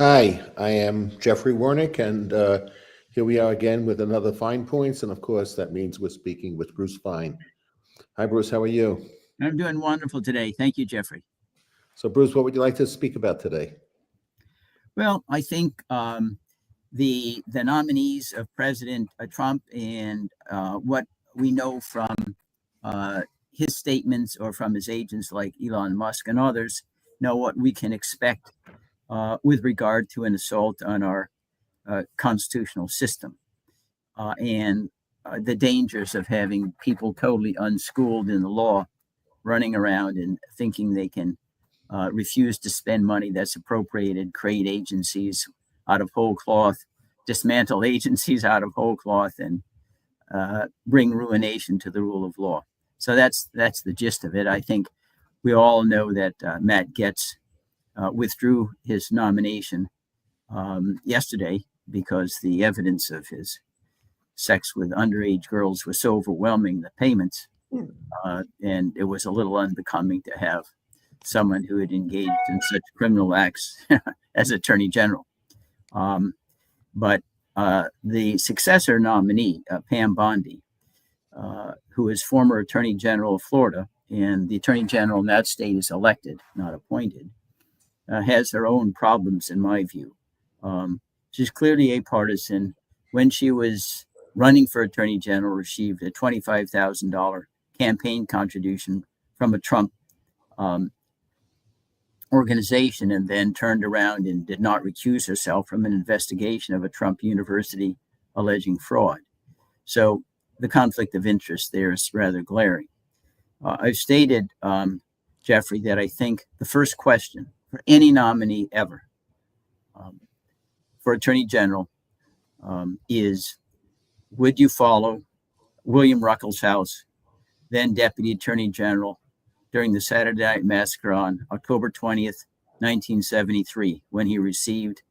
Hi, I am Jeffrey Wernick, and here we are again with another Fine Points, and of course, that means we're speaking with Bruce Fine. Hi, Bruce, how are you? I'm doing wonderful today. Thank you, Jeffrey. So, Bruce, what would you like to speak about today? Well, I think the nominees of President Trump and what we know from his statements or from his agents like Elon Musk and others know what we can expect with regard to an assault on our constitutional system and the dangers of having people totally unschooled in the law running around and thinking they can refuse to spend money that's appropriated, create agencies out of whole cloth, dismantle agencies out of whole cloth, and bring ruination to the rule of law. So that's the gist of it. I think we all know that Matt Gaetz withdrew his nomination yesterday because the evidence of his sex with underage girls was so overwhelming, the payments, and it was a little unbecoming to have someone who had engaged in such criminal acts as Attorney General. But the successor nominee, Pam Bondi, who is former Attorney General of Florida, and the Attorney General in that state is elected, not appointed, has her own problems, in my view. She's clearly a partisan. When she was running for Attorney General, received a $25,000 campaign contribution from a Trump organization, and then turned around and did not recuse herself from an investigation of a Trump university alleging fraud. So the conflict of interest there is rather glaring. I've stated, Jeffrey, that I think the first question for any nominee ever for Attorney General is, would you follow William Ruckelshaus, then Deputy Attorney General, during the Saturday Night Massacre on October 20th, 1973, when he received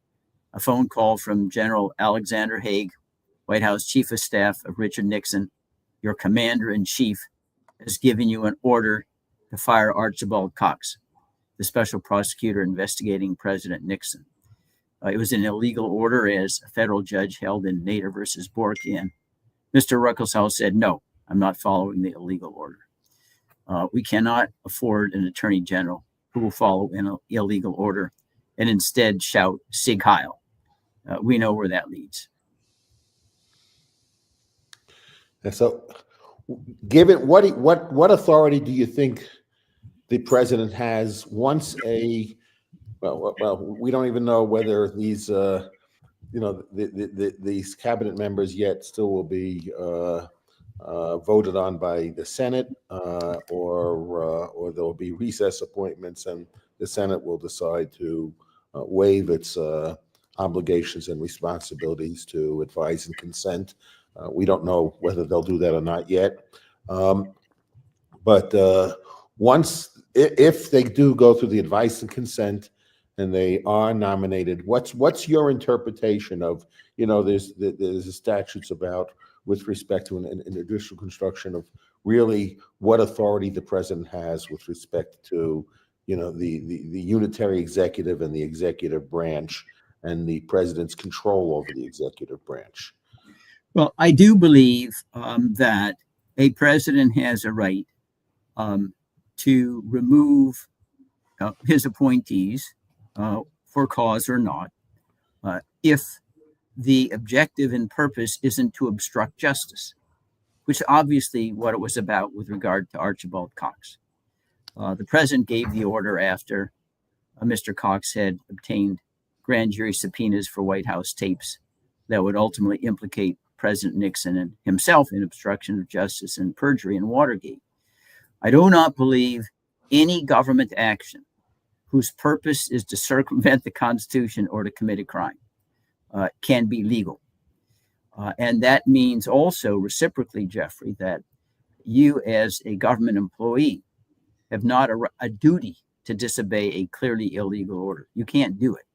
a phone call from General Alexander Haig, White House Chief of Staff of Richard Nixon. Your commander-in-chief has given you an order to fire Archibald Cox, the special prosecutor investigating President Nixon. It was an illegal order, as a federal judge held in Nader versus Bork, and Mr. Ruckelshaus said, no, I'm not following the illegal order. We cannot afford an attorney general who will follow an illegal order and instead shout Sieg Heil. We know where that leads. And so, given what authority do you think the president has once we don't even know whether these these cabinet members yet still will be voted on by the Senate, or there will be recess appointments, and the Senate will decide to waive its obligations and responsibilities to advise and consent. We don't know whether they'll do that or not yet. But if they do go through the advice and consent and they are nominated, what's your interpretation of, there's the statutes about with respect to an additional construction of really what authority the president has with respect to, the unitary executive and the executive branch and the president's control over the executive branch? Well, I do believe that a president has a right to remove his appointees for cause or not, if the objective and purpose isn't to obstruct justice, which obviously what it was about with regard to Archibald Cox. The president gave the order after Mr. Cox had obtained grand jury subpoenas for White House tapes that would ultimately implicate President Nixon and himself in obstruction of justice and perjury in Watergate. I do not believe any government action whose purpose is to circumvent the Constitution or to commit a crime can be legal. And that means also reciprocally, Jeffrey, that you as a government employee have not a duty to disobey a clearly illegal order. You can't do it.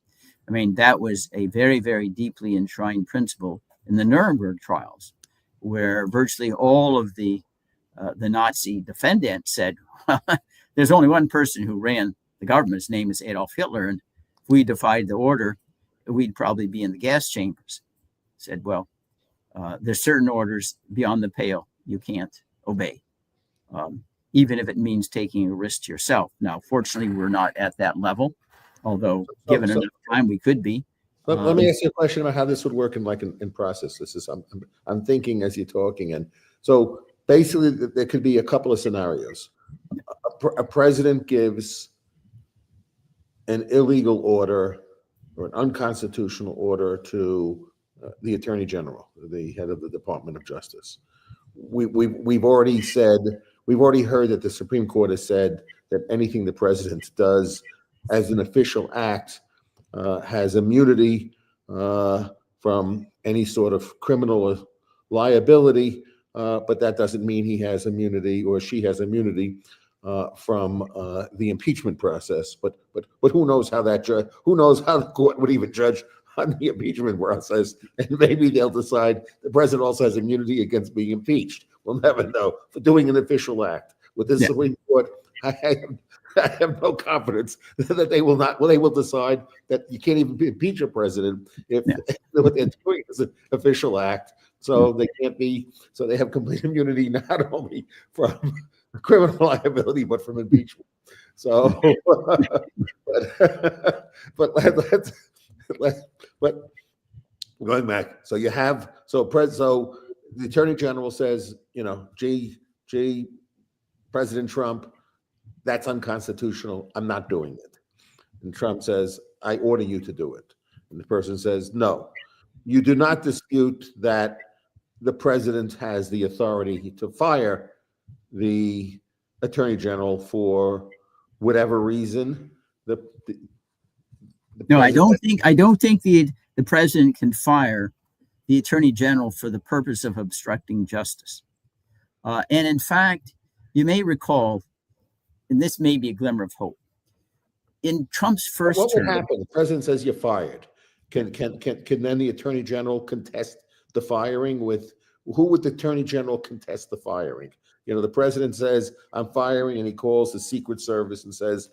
I mean, that was a very, very deeply enshrined principle in the Nuremberg trials, where virtually all of the Nazi defendants said, well, there's only one person who ran the government. His name is Adolf Hitler. And if we defied the order, we'd probably be in the gas chambers. Said, well, there's certain orders beyond the pale you can't obey, even if it means taking a risk to yourself. Now, fortunately, we're not at that level, although given enough time, we could be. Let me ask you a question about how this would work in process. This is I'm thinking as you're talking, and so basically there could be a couple of scenarios. A president gives an illegal order or an unconstitutional order to the Attorney General, the head of the Department of Justice. We've already heard that the Supreme Court has said that anything the president does as an official act has immunity from any sort of criminal liability, but that doesn't mean he has immunity or she has immunity from the impeachment process. But who knows how who knows how the court would even judge on the impeachment process? And maybe they'll decide the president also has immunity against being impeached. We'll never know for doing an official act. With the Supreme Court, I have no confidence that they will not. Well, they will decide that you can't even impeach a president if what they're doing is an official act. So they can't be. So they have complete immunity not only from criminal liability but from impeachment. So, but going back. So you have so the Attorney General says, gee, President Trump, that's unconstitutional. I'm not doing it. And Trump says, I order you to do it. And the person says, no. You do not dispute that the president has the authority to fire the Attorney General for whatever reason. No, I don't think the president can fire the Attorney General for the purpose of obstructing justice. And in fact, you may recall, and this may be a glimmer of hope, in Trump's first what term. What would happen? The president says you're fired. Can then the Attorney General contest the firing with who would the Attorney General contest the firing? The president says, I'm firing, and he calls the Secret Service and says,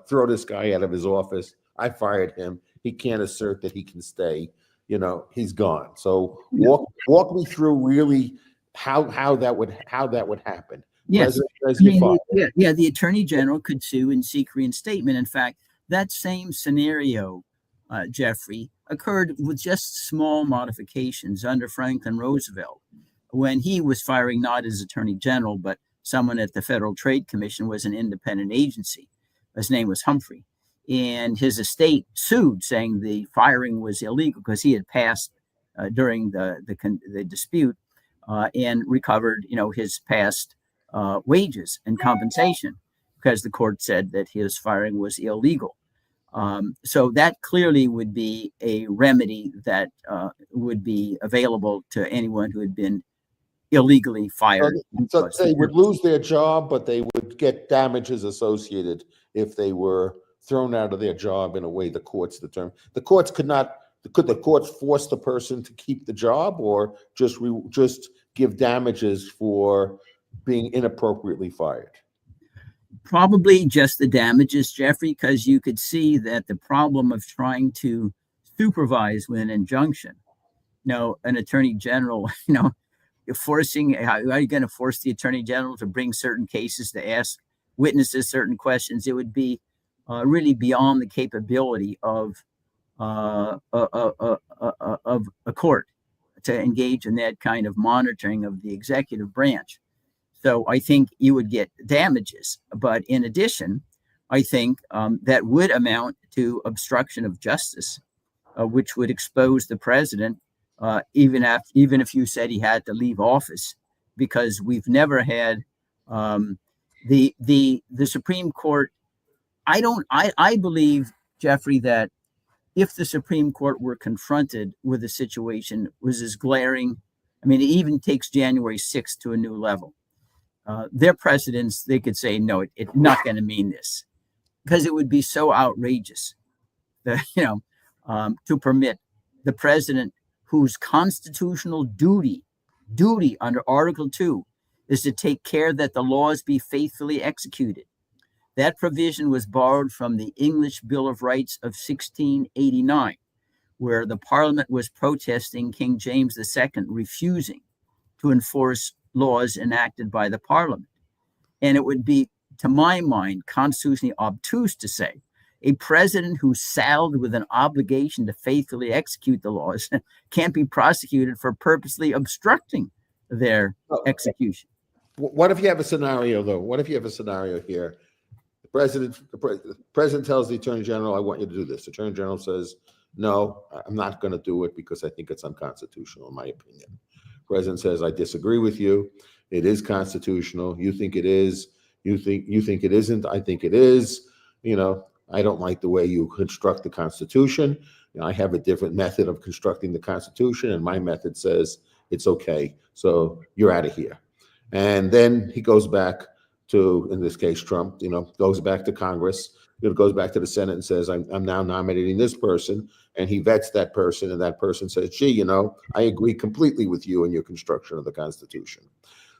throw this guy out of his office. I fired him. He can't assert that he can stay. He's gone. So walk me through really how that would happen. Yes, the Attorney General could sue and seek reinstatement. In fact, that same scenario, Jeffrey, occurred with just small modifications under Franklin Roosevelt, when he was firing not his Attorney General, but someone at the Federal Trade Commission, was an independent agency. His name was Humphrey. And his estate sued, saying the firing was illegal because he had passed during the dispute and recovered, his past wages and compensation, because the court said that his firing was illegal. So that clearly would be a remedy that would be available to anyone who had been illegally fired. So they would lose their job, but they would get damages associated if they were thrown out of their job in a way the courts determined. The courts could the courts force the person to keep the job, or just give damages for being inappropriately fired? Probably just the damages, Jeffrey, because you could see that the problem of trying to supervise with an injunction, an Attorney General, how are you going to force the Attorney General to bring certain cases, to ask witnesses certain questions? It would be really beyond the capability of a court to engage in that kind of monitoring of the executive branch. So I think you would get damages. But in addition, I think that would amount to obstruction of justice, which would expose the president, even if you said he had to leave office, because we've never had the Supreme Court. I believe, Jeffrey, that if the Supreme Court were confronted with a situation was as glaring, it even takes January 6th to a new level. Their presidents, they could say, no, it's not going to mean this, because it would be so outrageous that, to permit the president, whose constitutional duty under Article 2 is to take care that the laws be faithfully executed. That provision was borrowed from the English Bill of Rights of 1689, where the Parliament was protesting King James II refusing to enforce laws enacted by the Parliament. And it would be, to my mind, constitutionally obtuse to say a president who's saddled with an obligation to faithfully execute the laws can't be prosecuted for purposely obstructing their execution. What if you have a scenario, though? What if you have a scenario here? The president tells the Attorney General, I want you to do this. The Attorney General says, no, I'm not going to do it because I think it's unconstitutional, in my opinion. The president says, I disagree with you. It is constitutional. You think it is. You think it isn't. I think it is. I don't like the way you construct the Constitution. I have a different method of constructing the Constitution, and my method says it's okay. So you're out of here. And then he goes back to, in this case, Trump, goes back to Congress, goes back to the Senate and says, I'm now nominating this person. And he vets that person, and that person says, gee, I agree completely with you in your construction of the Constitution.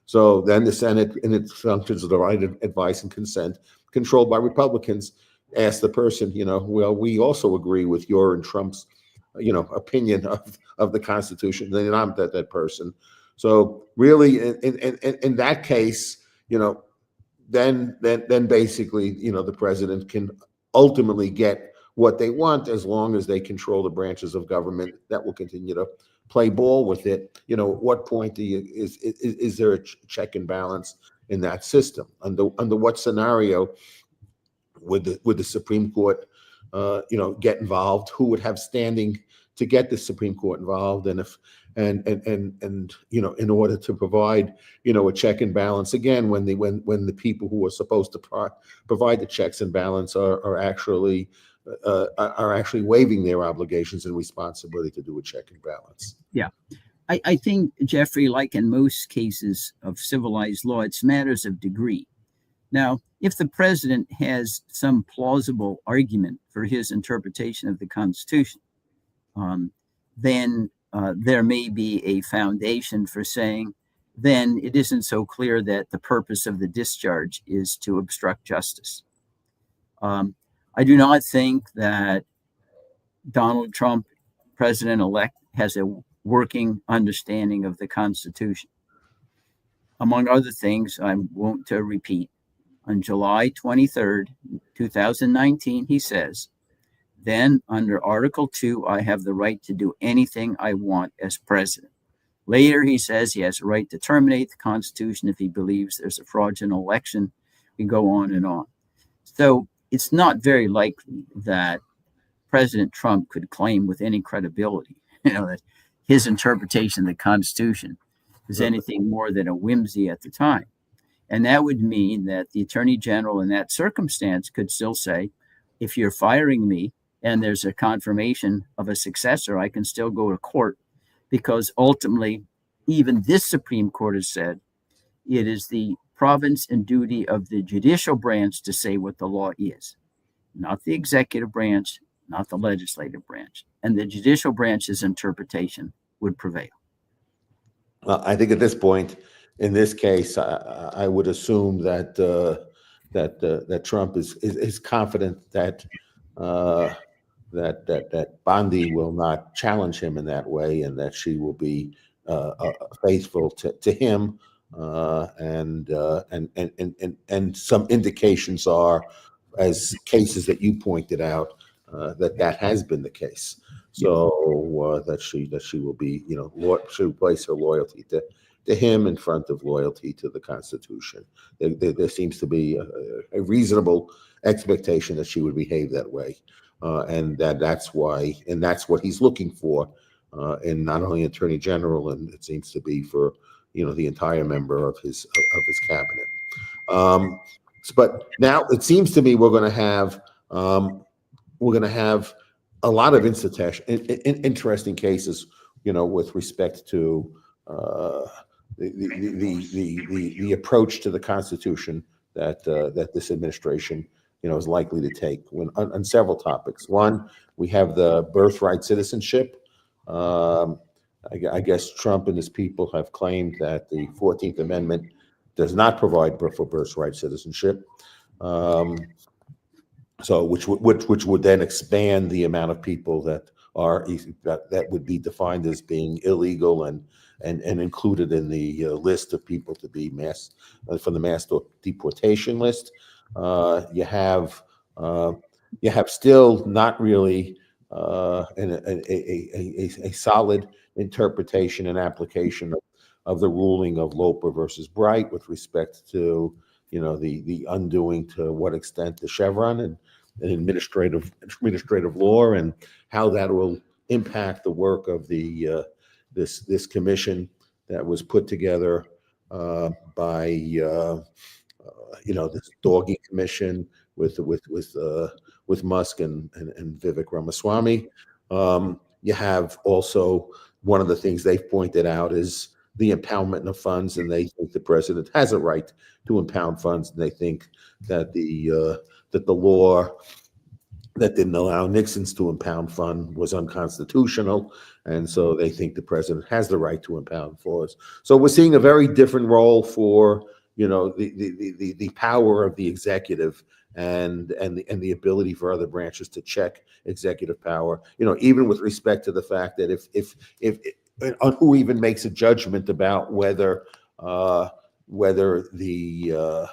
So then the Senate, in its functions of the right of advice and consent, controlled by Republicans, asked the person, well, we also agree with your and Trump's, opinion of the Constitution. Then I'm that person. So really, in that case, then basically, the president can ultimately get what they want as long as they control the branches of government that will continue to play ball with it. At what point is there a check and balance in that system? Under what scenario would the Supreme Court, get involved? Who would have standing to get the Supreme Court involved? And in order to provide, a check and balance again, when the people who are supposed to provide the checks and balance are actually waiving their obligations and responsibility to do a check and balance. Yeah. I think, Jeffrey, like in most cases of civilized law, it's matters of degree. Now, if the president has some plausible argument for his interpretation of the Constitution, then there may be a foundation for saying, then it isn't so clear that the purpose of the discharge is to obstruct justice. I do not think that Donald Trump, president-elect, has a working understanding of the Constitution. Among other things, I won't repeat, on July 23rd, 2019, he says, then under Article 2, I have the right to do anything I want as president. Later, he says he has a right to terminate the Constitution if he believes there's a fraudulent election. We go on and on. So it's not very likely that President Trump could claim with any credibility, that his interpretation of the Constitution is anything more than a whimsy at the time. And that would mean that the Attorney General in that circumstance could still say, if you're firing me and there's a confirmation of a successor, I can still go to court, because ultimately, even this Supreme Court has said it is the province and duty of the judicial branch to say what the law is, not the executive branch, not the legislative branch. And the judicial branch's interpretation would prevail. Well, I think at this point, in this case, I would assume that that Trump is confident that Bondi will not challenge him in that way, and that she will be faithful to him. And some indications are, as cases that you pointed out, that has been the case. So that she will be, she will place her loyalty to him in front of loyalty to the Constitution. There seems to be a reasonable expectation that she would behave that way, and that's why, and that's what he's looking for in not only Attorney General, and it seems to be for the entire member of his cabinet. But now it seems to me we're going to have a lot of interesting cases, with respect to the approach to the Constitution that this administration is likely to take on several topics. One, we have the birthright citizenship. I guess Trump and his people have claimed that the 14th Amendment does not provide for birthright citizenship. So which would then expand the amount of people that are that would be defined as being illegal and included in the list of people to be from the mass deportation list. You have still not really a solid interpretation and application of the ruling of Loper versus Bright with respect to the undoing to what extent the Chevron and administrative law, and how that will impact the work of the this commission that was put together by this DOGE commission with Musk and Vivek Ramaswamy. You have also, one of the things they've pointed out is the impoundment of funds, and they think the president has a right to impound funds, and they think that the law that didn't allow Nixon's to impound fund was unconstitutional, and so they think the president has the right to impound funds. So we're seeing a very different role for the power of the executive and the ability for other branches to check executive power. Even with respect to the fact that if on who even makes a judgment about whether the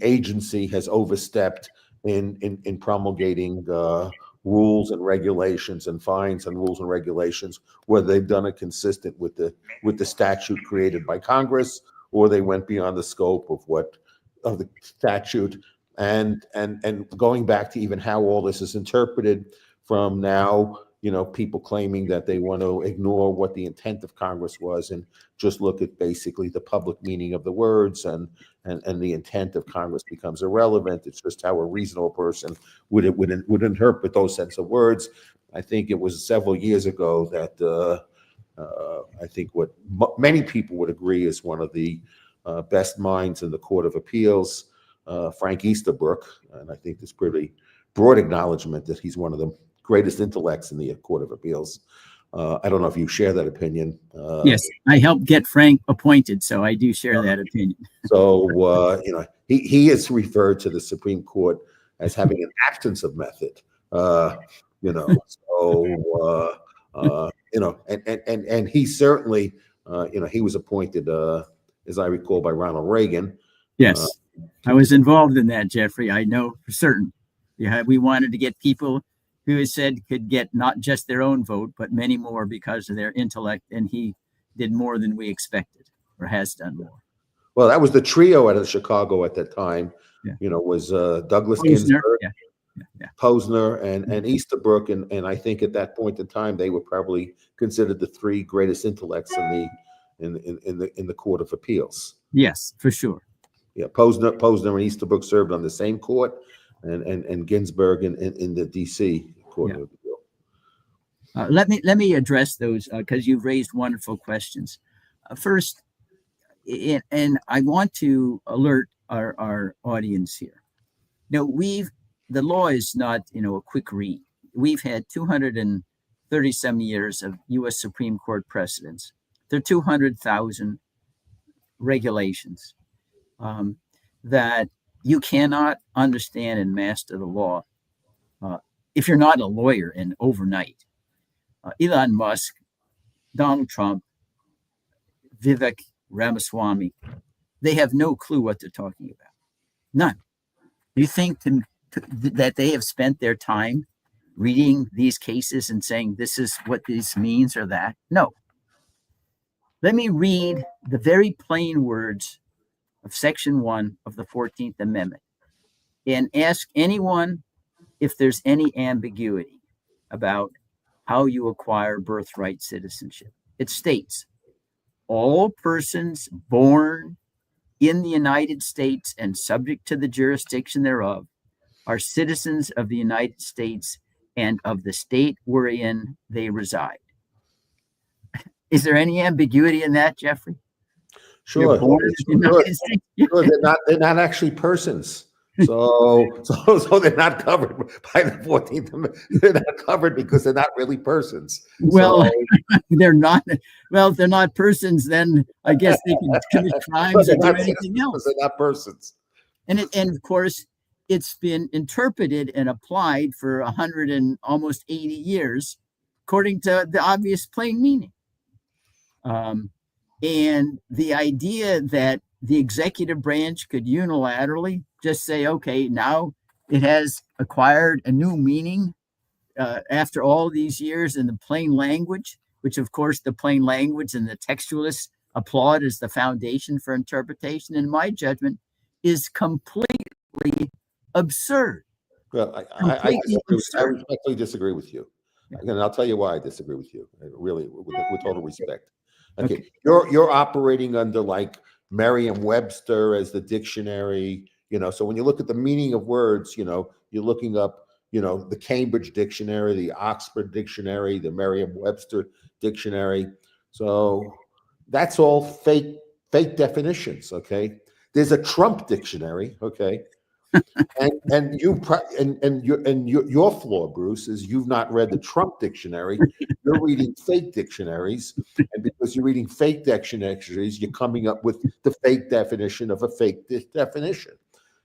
agency has overstepped in promulgating rules and regulations and fines and rules and regulations, whether they've done it consistent with the statute created by Congress, or they went beyond the scope of the statute, and going back to even how all this is interpreted from now. People claiming that they want to ignore what the intent of Congress was and just look at basically the public meaning of the words, and the intent of Congress becomes irrelevant. It's just how a reasonable person would interpret those sets of words. I think it was several years ago that I think what many people would agree is one of the best minds in the Court of Appeals, Frank Easterbrook, and I think there's pretty broad acknowledgement that he's one of the greatest intellects in the Court of Appeals. I don't know if you share that opinion. Yes, I helped get Frank appointed, so I do share that opinion. So, he is referred to the Supreme Court as having an absence of method. And he certainly, he was appointed, as I recall, by Ronald Reagan. Yes, I was involved in that, Jeffrey. I know for certain. We wanted to get people who has said could get not just their own vote, but many more because of their intellect. And he did more than we expected, or has done more. Well, that was the trio out of Chicago at that time. Yeah. Was Douglas Posner, Ginsburg, Posner, and Easterbrook. And I think at that point in time, they were probably considered the three greatest intellects in the Court of Appeals. Yes, for sure. Yeah, Posner and Easterbrook served on the same court, and Ginsburg in the D.C. Court of Appeal. Let me address those because you've raised wonderful questions. First, and I want to alert our audience here. The law is not a quick read. We've had 237 years of U.S. Supreme Court precedents. There are 200,000 regulations that you cannot understand and master the law if you're not a lawyer and overnight. Elon Musk, Donald Trump, Vivek Ramaswamy, they have no clue what they're talking about. None. Do you think that they have spent their time reading these cases and saying this is what this means or that? No. Let me read the very plain words of Section 1 of the 14th Amendment and ask anyone if there's any ambiguity about how you acquire birthright citizenship. It states, all persons born in the United States and subject to the jurisdiction thereof are citizens of the United States and of the state wherein they reside. Is there any ambiguity in that, Jeffrey? Sure. They're not actually persons. So they're not covered by the 14th Amendment. They're not covered because they're not really persons. Well, they're not. Well, if they're not persons, then I guess they can commit crimes or do anything else. They're not persons. And of course, it's been interpreted and applied for 100 and almost 80 years, according to the obvious plain meaning. And the idea that the executive branch could unilaterally just say, okay, now it has acquired a new meaning after all these years in the plain language, which of course the plain language and the textualists applaud as the foundation for interpretation, in my judgment, is completely absurd. Well, I respectfully disagree with you. Yeah. And I'll tell you why I disagree with you, really, with total respect. Okay. Okay. You're operating under like Merriam-Webster as the dictionary, so when you look at the meaning of words, you're looking up, the Cambridge Dictionary, the Oxford Dictionary, the Merriam-Webster Dictionary. So that's all fake definitions, okay? There's a Trump dictionary, okay? and your flaw, Bruce, is you've not read the Trump dictionary. You're reading fake dictionaries, and because you're reading fake dictionaries, you're coming up with the fake definition of a fake definition,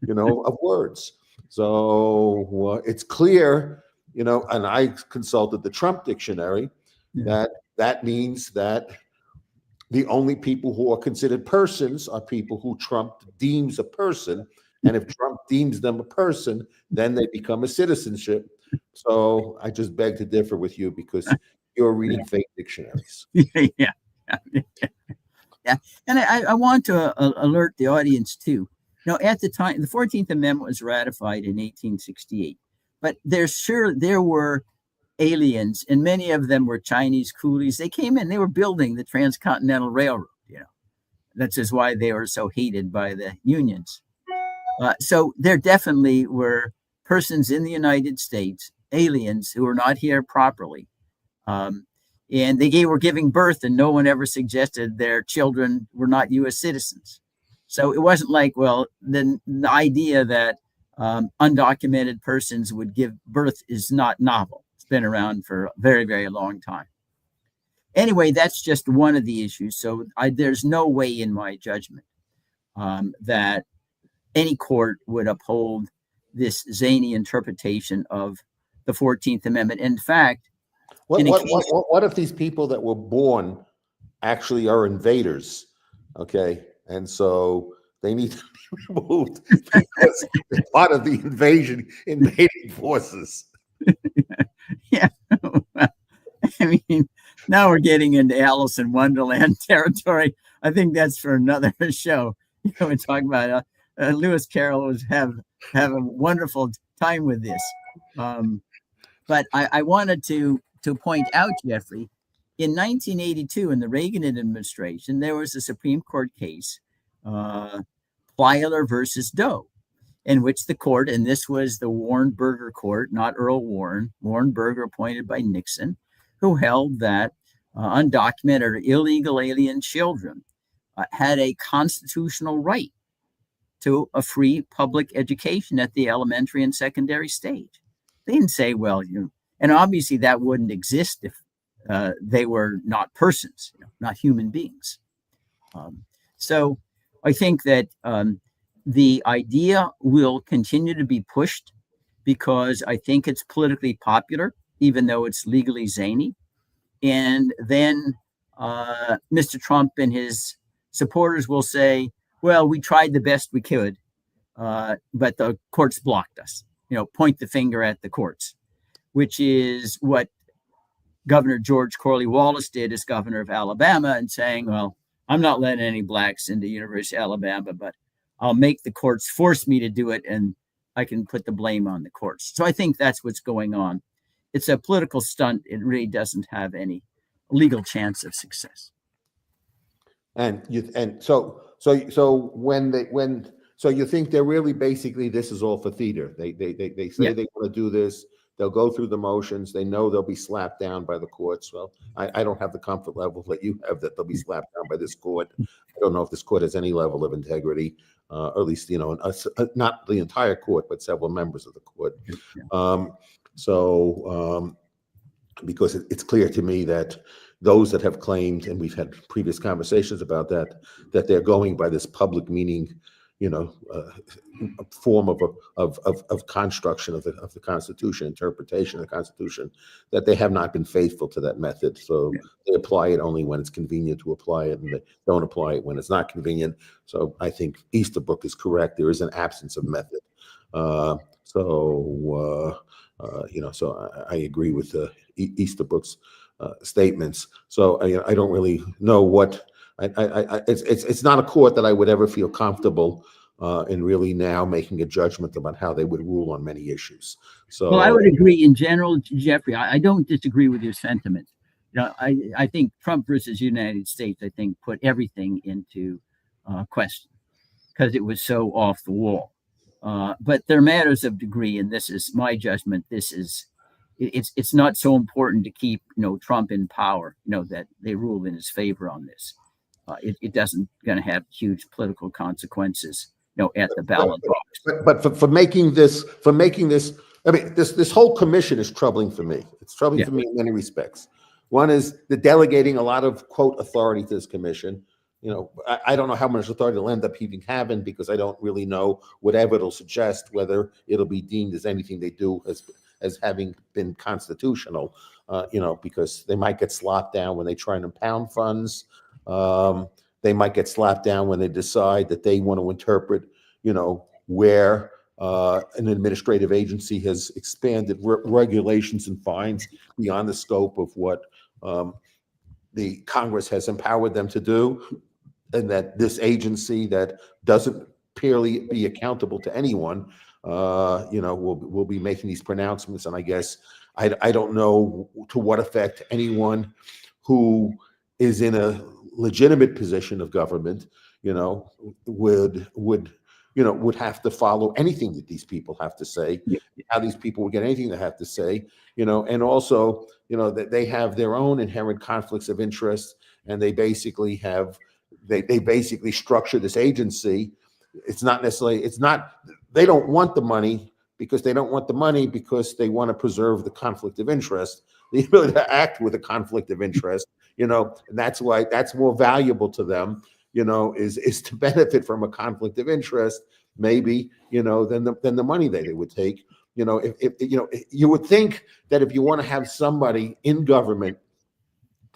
of words. So it's clear, and I consulted the Trump dictionary, that means that the only people who are considered persons are people who Trump deems a person. And if Trump deems them a person, then they become a citizenship. So I just beg to differ with you because you're reading fake dictionaries. Yeah. And I want to alert the audience too. At the time, the 14th Amendment was ratified in 1868, but there were aliens, and many of them were Chinese coolies. They came in, they were building the Transcontinental Railroad. That's just why they were so hated by the unions. So there definitely were persons in the United States, aliens, who were not here properly. And they were giving birth, and no one ever suggested their children were not U.S. citizens. So it wasn't like, well, the idea that undocumented persons would give birth is not novel. It's been around for a very, very long time. Anyway, that's just one of the issues. So there's no way in my judgment that any court would uphold this zany interpretation of the 14th Amendment. In fact, what if these people that were born actually are invaders? Okay. And so they need to be removed because they're part of the invading forces. Yeah. I mean, now we're getting into Alice in Wonderland territory. I think that's for another show. We talk about Lewis Carroll was have a wonderful time with this. But I wanted to point out, Jeffrey, in 1982, in the Reagan administration, there was a Supreme Court case, Plyler versus Doe, in which the court, and this was the Warren Burger Court, not Earl Warren Burger appointed by Nixon, who held that undocumented or illegal alien children had a constitutional right to a free public education at the elementary and secondary stage. They didn't say, well, and obviously that wouldn't exist if they were not persons, not human beings. So I think that the idea will continue to be pushed because I think it's politically popular, even though it's legally zany. And then Mr. Trump and his supporters will say, well, we tried the best we could, but the courts blocked us. Point the finger at the courts, which is what Governor George Corley-Wallace did as governor of Alabama, and saying, well, I'm not letting any blacks into University of Alabama, but I'll make the courts force me to do it, and I can put the blame on the courts. So I think that's what's going on. It's a political stunt. It really doesn't have any legal chance of success. So you think they're really basically this is all for theater? They say they want to do this. They'll go through the motions. They know they'll be slapped down by the courts. Well, I don't have the comfort level that you have that they'll be slapped down by this court. I don't know if this court has any level of integrity, or at least not the entire court, but several members of the court. Because it's clear to me that those that have claimed, and we've had previous conversations about that they're going by this public meaning, form of construction of the Constitution, interpretation of the Constitution, that they have not been faithful to that method. So they apply it only when it's convenient to apply it, and they don't apply it when it's not convenient. So I think Easterbrook is correct. There is an absence of method. So I agree with Easterbrook's statements. So I don't really know what. It's not a court that I would ever feel comfortable in really now making a judgment about how they would rule on many issues. So, well, I would agree in general, Jeffrey. I don't disagree with your sentiment. I think Trump versus United States, I think, put everything into question because it was so off the wall. But there are matters of degree, and this is my judgment. It's not so important to keep Trump in power. That they rule in his favor on this. It doesn't going to have huge political consequences, at the ballot box. But for making this, I mean, this whole commission is troubling for me. It's troubling for me in many respects. One is the delegating a lot of quote authority to this commission. I don't know how much authority it'll end up even having, because I don't really know whatever it'll suggest, whether it'll be deemed as anything they do as having been constitutional. Because they might get slapped down when they try and impound funds. They might get slapped down when they decide that they want to interpret, where an administrative agency has expanded regulations and fines beyond the scope of what the Congress has empowered them to do, and that this agency that doesn't purely be accountable to anyone, will be making these pronouncements. And I guess I don't know to what effect anyone who is in a legitimate position of government, would have to follow anything that these people have to say, how these people would get anything they have to say, and also, that they have their own inherent conflicts of interest, and they basically structure this agency. They don't want the money because they want to preserve the conflict of interest, the ability to act with a conflict of interest, and that's why that's more valuable to them, is to benefit from a conflict of interest, maybe, than the money they would take. If you would think that if you want to have somebody in government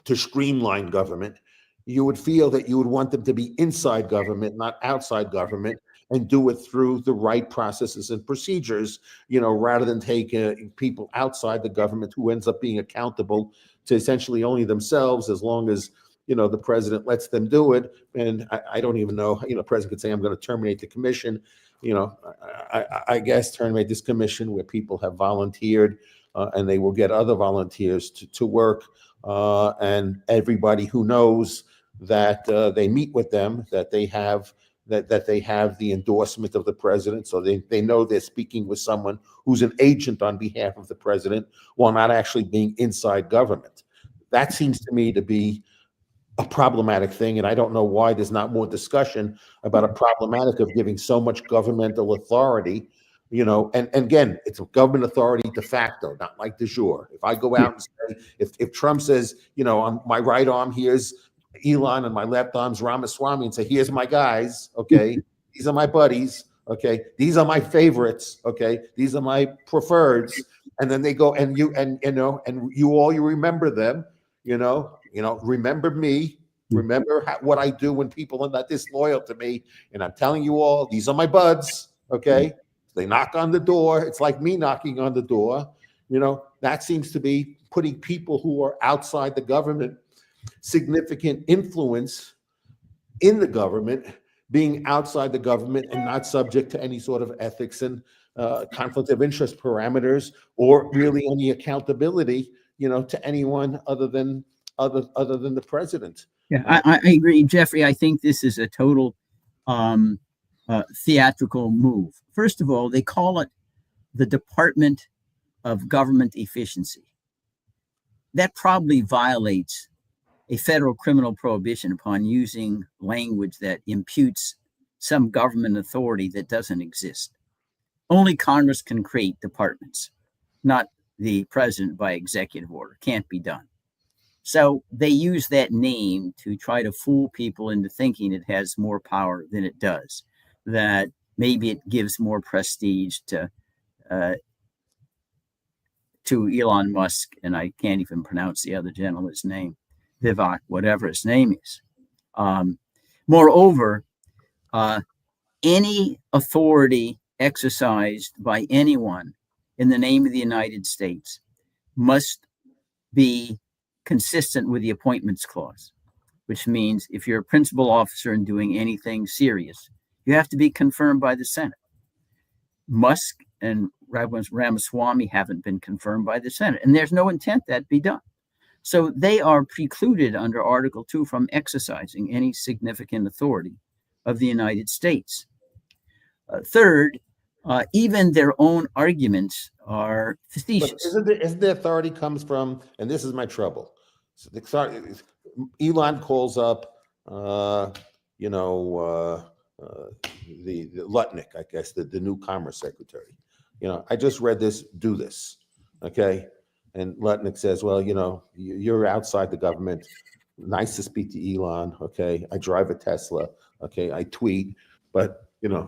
to streamline government, you would feel that you would want them to be inside government, not outside government, and do it through the right processes and procedures, rather than take people outside the government who ends up being accountable to essentially only themselves, as long as, the president lets them do it. And I don't even know, the president could say, I'm going to terminate the commission. I guess terminate this commission where people have volunteered, and they will get other volunteers to work. And everybody who knows that they meet with them, that they have the endorsement of the president, so they know they're speaking with someone who's an agent on behalf of the president, while not actually being inside government. That seems to me to be a problematic thing, and I don't know why there's not more discussion about a problematic of giving so much governmental authority. And again, it's a government authority de facto, not like de jure. If I go out and say, if Trump says, on my right arm, here's Elon, and my left arm's Ramaswamy, and say, here's my guys, okay, these are my buddies, okay, these are my favorites, okay, these are my preferreds, and then they go, and you remember them, remember me, remember what I do when people are not disloyal to me, and I'm telling you all, these are my buds, okay. They knock on the door. It's like me knocking on the door. That seems to be putting people who are outside the government, significant influence in the government, being outside the government and not subject to any sort of ethics and conflict of interest parameters, or really any accountability, to anyone other than the president. Yeah, I agree, Jeffrey. I think this is a total theatrical move. First of all, they call it the Department of Government Efficiency. That probably violates a federal criminal prohibition upon using language that imputes some government authority that doesn't exist. Only Congress can create departments, not the president by executive order. Can't be done. So they use that name to try to fool people into thinking it has more power than it does. that maybe it gives more prestige to Elon Musk, and I can't even pronounce the other gentleman's name, Vivek, whatever his name is. Moreover, any authority exercised by anyone in the name of the United States must be consistent with the Appointments Clause, which means if you're a principal officer and doing anything serious, you have to be confirmed by the Senate. Musk and Ramaswamy haven't been confirmed by the Senate, and there's no intent that be done. So they are precluded under Article 2 from exercising any significant authority of the United States. Third, even their own arguments are facetious. But isn't the authority comes from, and this is my trouble. So Elon calls up, the Lutnick, I guess, the new Commerce Secretary. I just read this, do this, okay? And Lutnick says, well, you're outside the government. Nice to speak to Elon, okay? I drive a Tesla, okay? I tweet, but,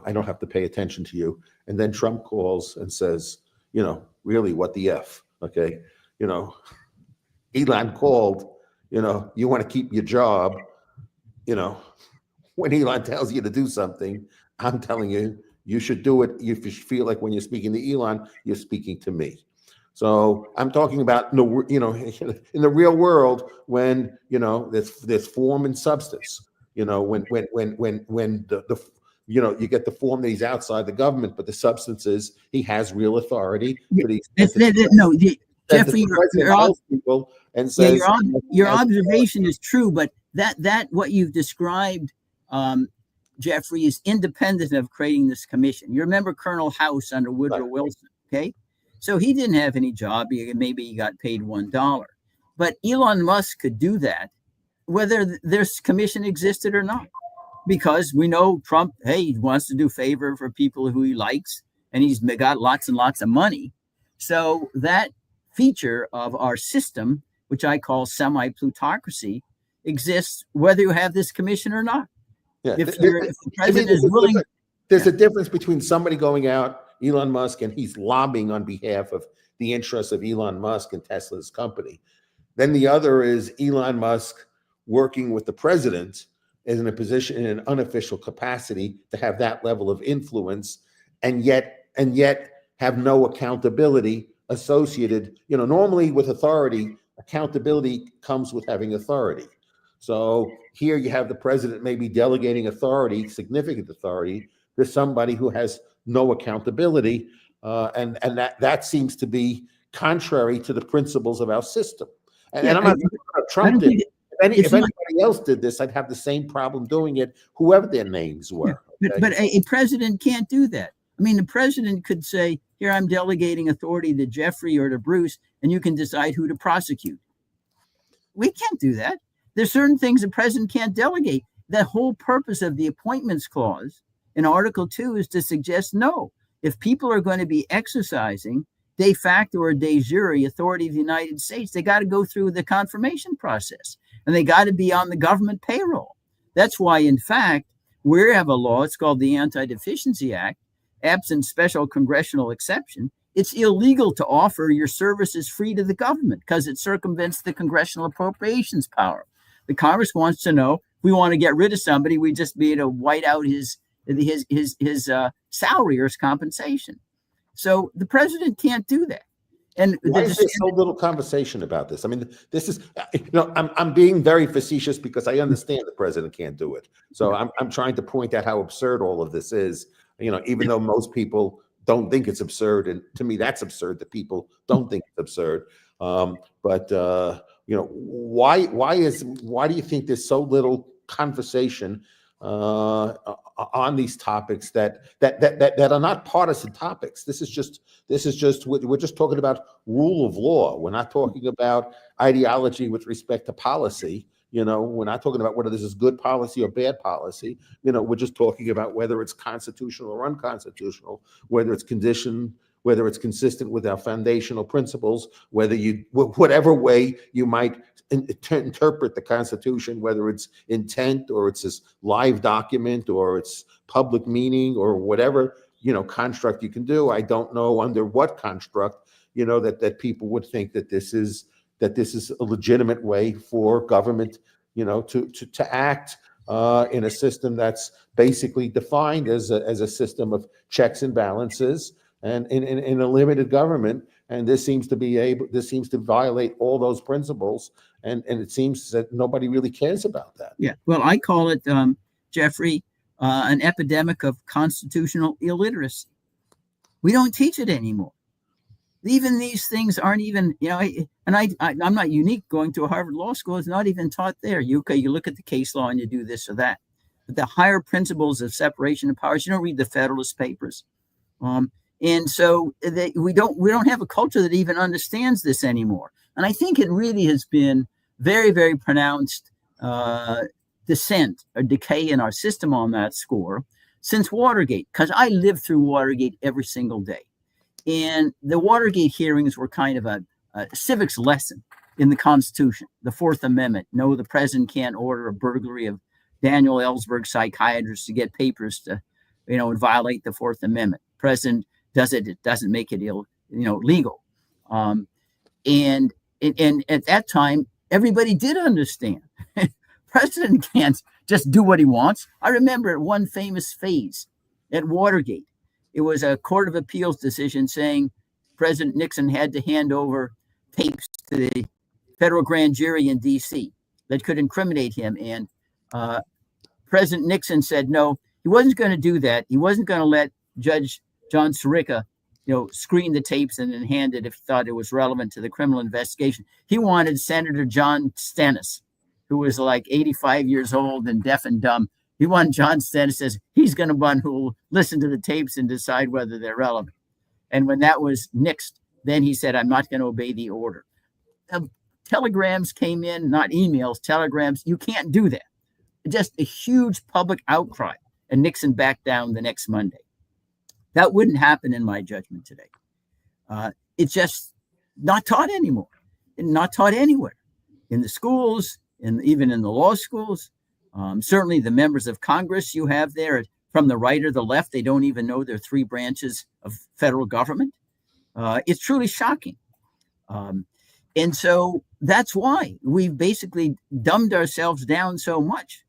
I don't have to pay attention to you. And then Trump calls and says, really, what the F, okay? Elon called, you want to keep your job, when Elon tells you to do something, I'm telling you, you should do it. You feel like when you're speaking to Elon, you're speaking to me. So I'm talking about, in the real world, when, there's form and substance, when you get the form that he's outside the government, but the substance is he has real authority. Jeffrey, your observation is true, but that what you've described, Jeffrey, is independent of creating this commission. You remember Colonel House under Woodrow Wilson, okay? So he didn't have any job. Maybe he got paid $1. But Elon Musk could do that, whether this commission existed or not. Because we know Trump, he wants to do favor for people who he likes, and he's got lots and lots of money. So that feature of our system, which I call semi-plutocracy, exists whether you have this commission or not. Yeah. If the president is willing... There's a difference between somebody going out, Elon Musk, and he's lobbying on behalf of the interests of Elon Musk and Tesla's company. Then the other is Elon Musk working with the president is in a position in an unofficial capacity to have that level of influence, and yet have no accountability associated. Normally with authority, accountability comes with having authority. So here you have the president maybe delegating authority, significant authority, to somebody who has no accountability, and that seems to be contrary to the principles of our system. And I'm not talking about Trump did. If anybody else did this, I'd have the same problem doing it, whoever their names were. Okay? But a president can't do that. I mean, the president could say, here, I'm delegating authority to Jeffrey or to Bruce, and you can decide who to prosecute. We can't do that. There's certain things the president can't delegate. The whole purpose of the Appointments Clause in Article 2 is to suggest, no, if people are going to be exercising de facto or de jure authority of the United States, they got to go through the confirmation process, and they got to be on the government payroll. That's why, in fact, we have a law, it's called the Anti-Deficiency Act. Absent special congressional exception, it's illegal to offer your services free to the government because it circumvents the congressional appropriations power. The Congress wants to know, if we want to get rid of somebody, we just be able to white out his salary or his compensation. So the president can't do that. And why is there so little conversation about this? I mean, this is, I'm being very facetious because I understand the president can't do it. So I'm trying to point out how absurd all of this is. Even though most people don't think it's absurd, and to me that's absurd that people don't think it's absurd. But why do you think there's so little conversation on these topics that are not partisan topics? This is just we're just talking about rule of law. We're not talking about ideology with respect to policy. We're not talking about whether this is good policy or bad policy. We're just talking about whether it's constitutional or unconstitutional, whether it's conditioned whether it's consistent with our foundational principles, whatever way you might interpret the Constitution, whether it's intent or it's this live document or it's public meaning or whatever, construct you can do. I don't know under what construct, that people would think that this is a legitimate way for government, to act in a system that's basically defined as a system of checks and balances, and in a limited government. And this seems to violate all those principles, and it seems that nobody really cares about that. Yeah, well, I call it, Jeffrey, an epidemic of constitutional illiteracy. We don't teach it anymore. Even these things aren't even, and I'm not unique. Going to a Harvard Law School is not even taught there. You look at the case law and you do this or that. But the higher principles of separation of powers, you don't read the Federalist Papers. And so we don't have a culture that even understands this anymore. And I think it really has been very, very pronounced descent or decay in our system on that score since Watergate, because I lived through Watergate every single day. And the Watergate hearings were kind of a civics lesson in the Constitution, the Fourth Amendment. No, the president can't order a burglary of Daniel Ellsberg psychiatrist to get papers to, and violate the Fourth Amendment. President does it, it doesn't make it legal. And at that time, everybody did understand. President can't just do what he wants. I remember at one famous phase at Watergate, it was a Court of Appeals decision saying President Nixon had to hand over tapes to the federal grand jury in D.C. that could incriminate him. And President Nixon said no, he wasn't going to do that. He wasn't going to let Judge John Sirica, screen the tapes and then hand it if he thought it was relevant to the criminal investigation. He wanted Senator John Stennis, who was like 85 years old and deaf and dumb. He wanted John Stennis, says he's going to be one who will listen to the tapes and decide whether they're relevant. And when that was nixed, then he said, I'm not going to obey the order. Telegrams came in, not emails, telegrams. You can't do that. Just a huge public outcry. And Nixon backed down the next Monday. That wouldn't happen in my judgment today. It's just not taught anymore, and not taught anywhere in the schools, and even in the law schools. Certainly the members of Congress you have there, from the right or the left, they don't even know there are three branches of federal government. It's truly shocking. And so that's why we've basically dumbed ourselves down so much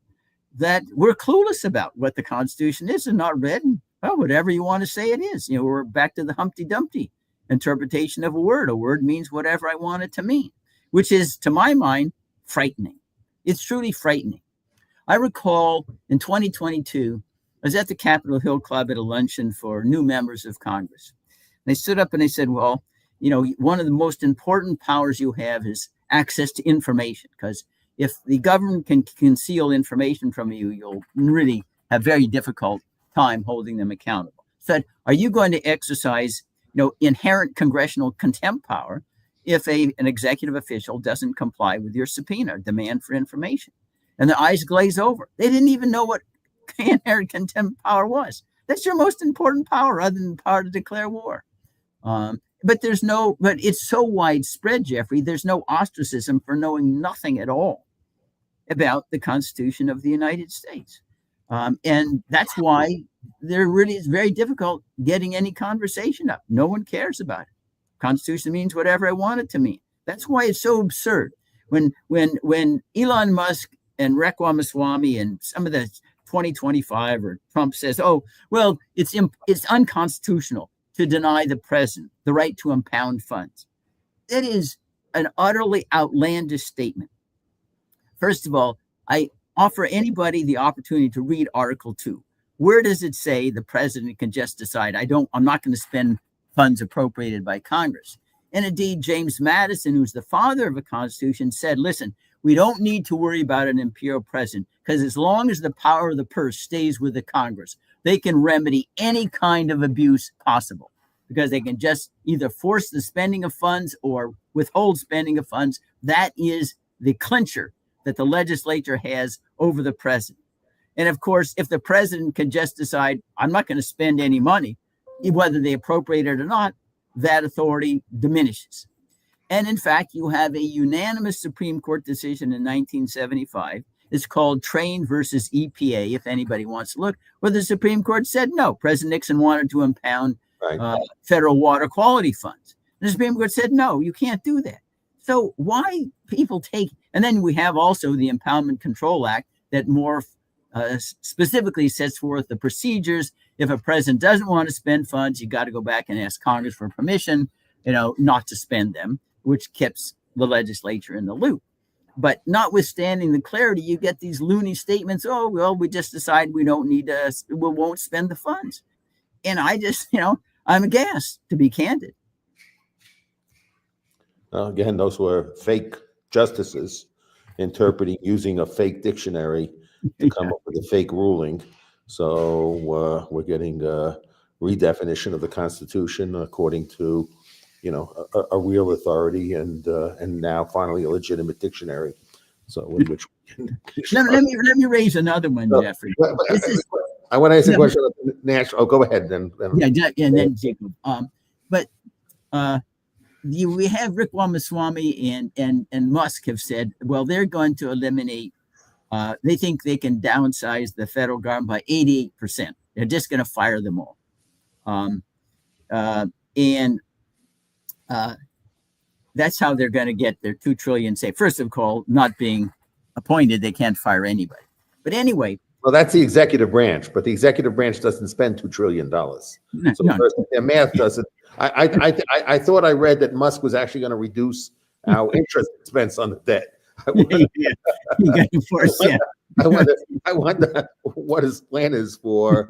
that we're clueless about what the Constitution is and not read. And, well, whatever you want to say it is. We're back to the Humpty Dumpty interpretation of a word. A word means whatever I want it to mean, which is, to my mind, frightening. It's truly frightening. I recall in 2022, I was at the Capitol Hill Club at a luncheon for new members of Congress. They stood up and they said, well, one of the most important powers you have is access to information, because if the government can conceal information from you, you'll really have very difficult time holding them accountable. Said, are you going to exercise, inherent congressional contempt power if an executive official doesn't comply with your subpoena or demand for information? And their eyes glaze over. They didn't even know what inherent contempt power was. That's your most important power, other than the power to declare war. But it's so widespread, Jeffrey, there's no ostracism for knowing nothing at all about the Constitution of the United States. And that's why there really is very difficult getting any conversation up. No one cares about it. Constitution means whatever I want it to mean. That's why it's so absurd. When Elon Musk and Rick Ramaswamy and some of the 2025 or Trump says, oh, well, it's unconstitutional to deny the president the right to impound funds. That is an utterly outlandish statement. First of all, I offer anybody the opportunity to read Article 2. Where does it say the president can just decide, I'm not going to spend funds appropriated by Congress? And indeed, James Madison, who's the father of the Constitution, said, listen, we don't need to worry about an imperial president, because as long as the power of the purse stays with the Congress, they can remedy any kind of abuse possible, because they can just either force the spending of funds or withhold spending of funds. That is the clincher that the legislature has over the president. And of course, if the president can just decide, I'm not going to spend any money, whether they appropriate it or not, that authority diminishes. And in fact, you have a unanimous Supreme Court decision in 1975. It's called Train versus EPA, if anybody wants to look, where the Supreme Court said no. President Nixon wanted to impound federal water quality funds. The Supreme Court said, no, you can't do that. So why people take, and then we have also the Impoundment Control Act that more specifically sets forth the procedures. If a president doesn't want to spend funds, you got to go back and ask Congress for permission, not to spend them, which keeps the legislature in the loop. But notwithstanding the clarity, you get these loony statements. Oh, well, we just decide we don't need to, we won't spend the funds. And I just, I'm aghast, to be candid. Again, those were fake justices interpreting using a fake dictionary to come up with a fake ruling. So we're getting a redefinition of the Constitution according to, a real authority and now finally a legitimate dictionary. So in which let me raise another one, Jeffrey. I want to ask a question. Oh, go ahead then. Yeah, then Jacob. We have Rick Ramaswamy and Musk have said, well, they're going to eliminate. They think they can downsize the federal government by 88%. They're just going to fire them all. That's how they're going to get their $2 trillion saved. First of all, not being appointed, they can't fire anybody. But anyway. Well, that's the executive branch, but the executive branch doesn't spend $2 trillion. So first, their math doesn't. I thought I read that Musk was actually going to reduce our interest expense on the debt. I wonder what his plan is for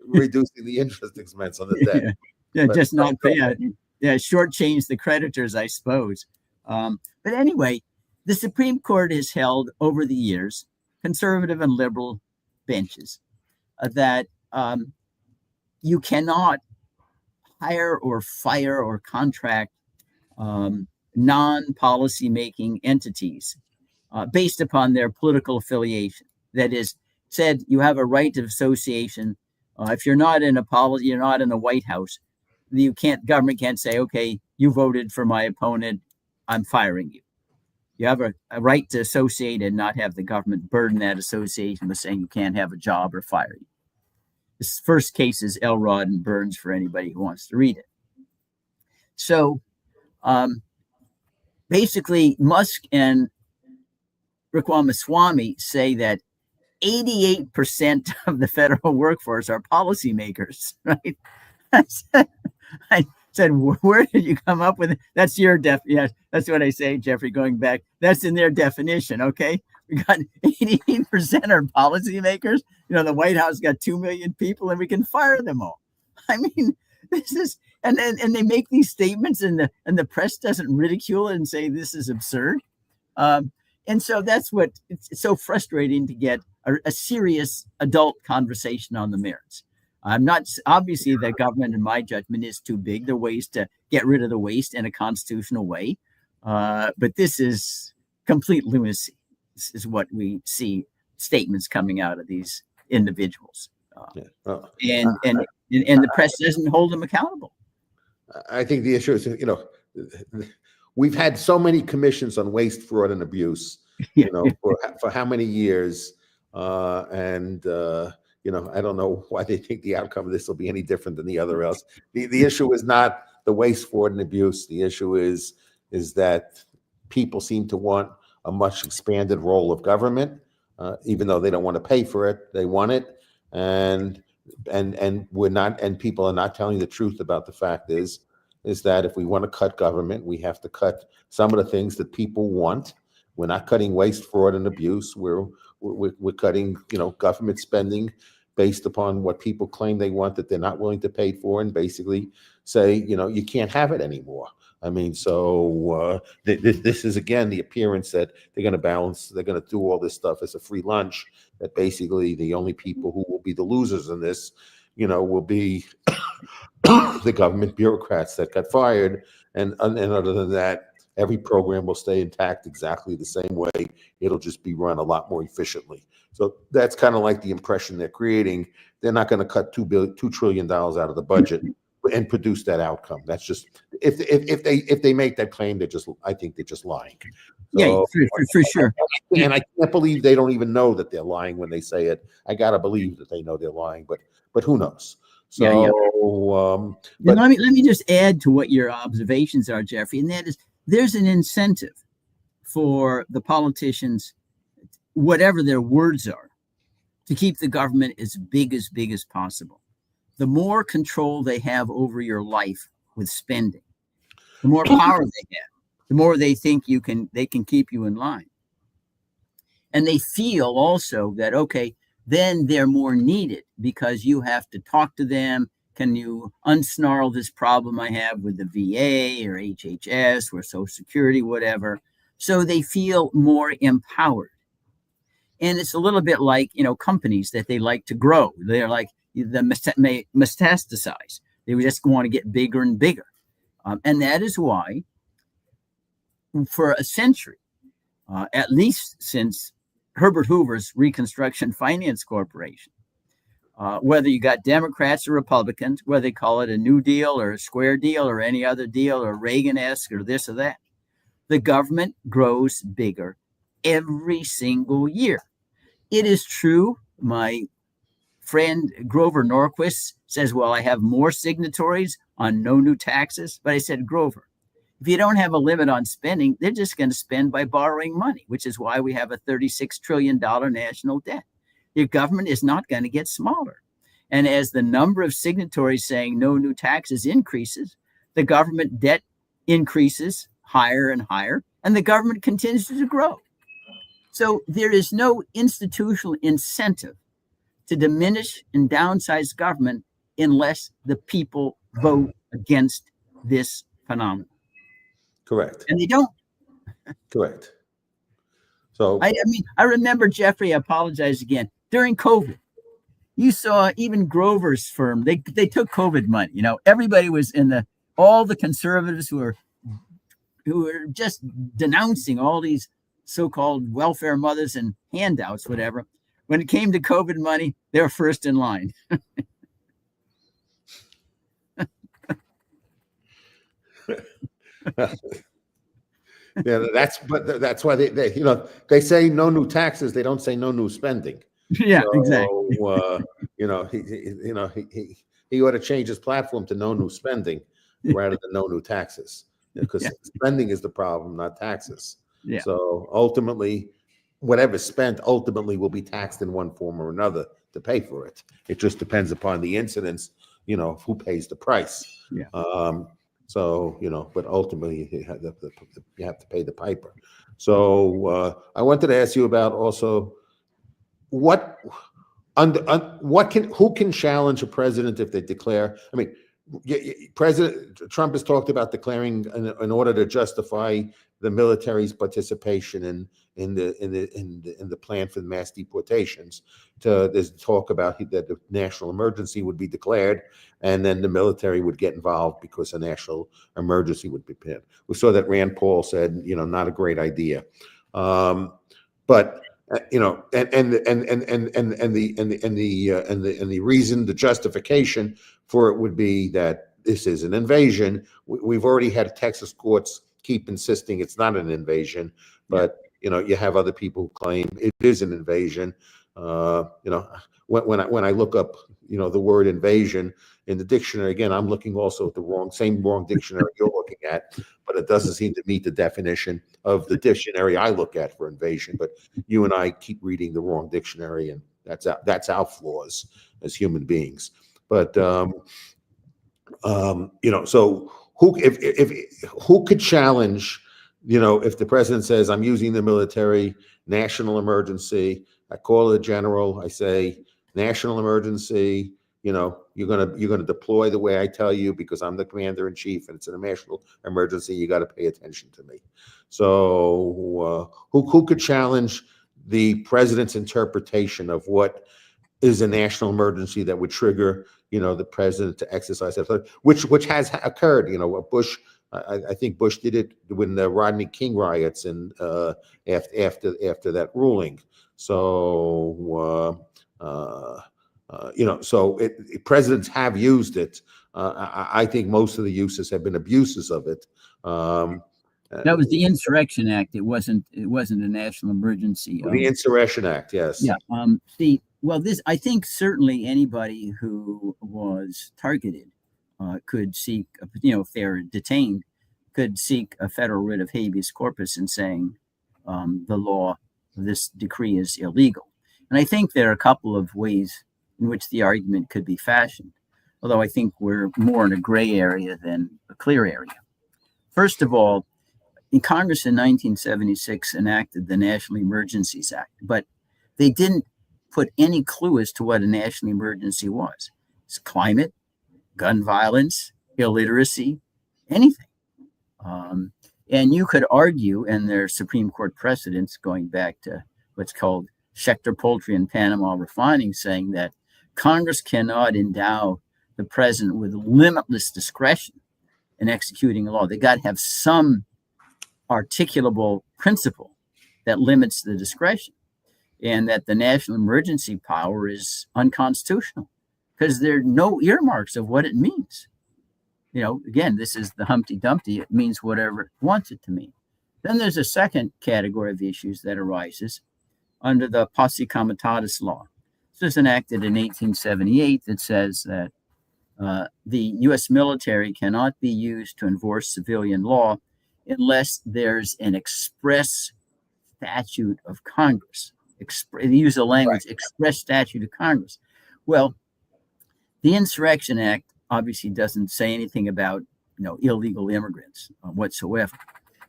reducing the interest expense on the debt. Yeah, but, just not pay. Shortchange the creditors, I suppose. But anyway, the Supreme Court has held over the years, conservative and liberal benches, that you cannot hire or fire or contract non-policy making entities based upon their political affiliation. That is, said you have a right of association. If you're not in a policy, you're not in the White House. Government can't say, okay, you voted for my opponent, I'm firing you. You have a right to associate and not have the government burden that association with saying you can't have a job or fire you. This first case is Elrod and Burns for anybody who wants to read it. So basically, Musk and Rick Ramaswamy say that 88% of the federal workforce are policymakers, right? I said, where did you come up with it? That's your yeah, that's what I say, Jeffrey, going back. That's in their definition, okay? We got 88% are policymakers. The White House got 2 million people and we can fire them all. I mean, this is, and they make these statements and the press doesn't ridicule it and say this is absurd. And so that's what it's so frustrating to get a serious adult conversation on the merits. I'm not, obviously the government in my judgment is too big. There are ways to get rid of the waste in a constitutional way. But this is complete lunacy. This is what we see statements coming out of these individuals. And the press doesn't hold them accountable. I think the issue is, we've had so many commissions on waste, fraud, and abuse, for how many years, I don't know why they think the outcome of this will be any different than the other else. The issue is not the waste, fraud, and abuse. The issue is that people seem to want a much expanded role of government, even though they don't want to pay for it. They want it, and we're not. And people are not telling the truth about the fact is that if we want to cut government, we have to cut some of the things that people want. We're not cutting waste, fraud, and abuse. We're cutting, government spending based upon what people claim they want that they're not willing to pay for, and basically say, you can't have it anymore. I mean, so this is again the appearance that they're going to balance. They're going to do all this stuff as a free lunch. That basically the only people who will be the losers in this, will be the government bureaucrats that got fired, and other than that, every program will stay intact exactly the same way. It'll just be run a lot more efficiently. So that's kind of like the impression they're creating. They're not going to cut $2 trillion out of the budget, and produce that outcome. That's just if they make that claim, I think they're just lying. Yeah, So, for sure. and I can't believe they don't even know that they're lying when they say it. I gotta believe that they know they're lying, but who knows? So, Then let me just add to what your observations are, Jeffrey, and that is there's an incentive for the politicians, whatever their words are, to keep the government as big as possible. The more control they have over your life with spending, the more power they have, the more they think they can keep you in line. And they feel also that, okay, then they're more needed because you have to talk to them. Can you unsnarl this problem I have with the VA or HHS or Social Security, whatever? So they feel more empowered. And it's a little bit like, companies that they like to grow. They're like the metastasize. They just want to get bigger and bigger. And that is why for a century, at least since Herbert Hoover's Reconstruction Finance Corporation, whether you got Democrats or Republicans, whether they call it a New Deal or a Square Deal or any other deal or Reagan-esque or this or that, the government grows bigger every single year. It is true. My friend Grover Norquist says, well, I have more signatories on no new taxes. But I said, Grover, if you don't have a limit on spending, they're just going to spend by borrowing money, which is why we have a $36 trillion national debt. Your government is not going to get smaller. And as the number of signatories saying no new taxes increases, the government debt increases higher and higher, and the government continues to grow. So there is no institutional incentive to diminish and downsize government unless the people vote against this phenomenon. correct. And they don't. Correct. So I mean, I remember, Jeffrey, I apologize again, during COVID, you saw even Grover's firm, they took COVID money. Everybody was all the conservatives who were just denouncing all these so-called welfare mothers and handouts, whatever. When it came to COVID money, they were first in line. yeah, that's why they say no new taxes. They don't say no new spending. Yeah, so, exactly. He ought to change his platform to no new spending rather than no new taxes, because spending is the problem, not taxes. Yeah. So ultimately, whatever's spent ultimately will be taxed in one form or another to pay for it. It just depends upon the incidence, who pays the price. Yeah. But ultimately you have to pay the piper. So I wanted to ask you about also who can challenge a president if they declare? I mean, President Trump has talked about declaring in order to justify the military's participation in the plan for the mass deportations. There's talk about that the national emergency would be declared, and then the military would get involved because a national emergency would be put. We saw that Rand Paul said, not a great idea, but. And the reason, the justification for it would be that this is an invasion. We've already had Texas courts keep insisting it's not an invasion, but you have other people who claim it is an invasion. When I look up, the word invasion in the dictionary, again, I'm looking also at the same wrong dictionary you're looking at, but it doesn't seem to meet the definition of the dictionary I look at for invasion. But you and I keep reading the wrong dictionary, and that's our flaws as human beings. But so who could challenge? If the president says, I'm using the military, national emergency, I call it a general, I say, national emergency, you're gonna deploy the way I tell you because I'm the commander in chief and it's a national emergency, you got to pay attention to me. So who could challenge the president's interpretation of what is a national emergency that would trigger, the president to exercise that, which has occurred. Bush, I think Bush did it when the Rodney King riots and after that ruling. So So presidents have used it. I think most of the uses have been abuses of it. That was the Insurrection Act. It wasn't a national emergency. The Insurrection Act, yes. Yeah. I think certainly anybody who was targeted could seek, if they're detained, could seek a federal writ of habeas corpus and saying the law, this decree is illegal. And I think there are a couple of ways in which the argument could be fashioned, although I think we're more in a gray area than a clear area. First of all, in Congress in 1976 enacted the National Emergencies Act, but they didn't put any clue as to what a national emergency was. It's climate, gun violence, illiteracy, anything. And you could argue, and there are Supreme Court precedents going back to what's called Schechter Poultry and Panama Refining, saying that Congress cannot endow the president with limitless discretion in executing a law. They got to have some articulable principle that limits the discretion, and that the national emergency power is unconstitutional because there are no earmarks of what it means. Again, this is the Humpty Dumpty. It means whatever it wants it to mean. Then there's a second category of issues that arises under the Posse Comitatus law. This was enacted in 1878 that says that the U.S. military cannot be used to enforce civilian law unless there's an express statute of Congress. They use the language, express statute of Congress. Well, the Insurrection Act obviously doesn't say anything about illegal immigrants whatsoever.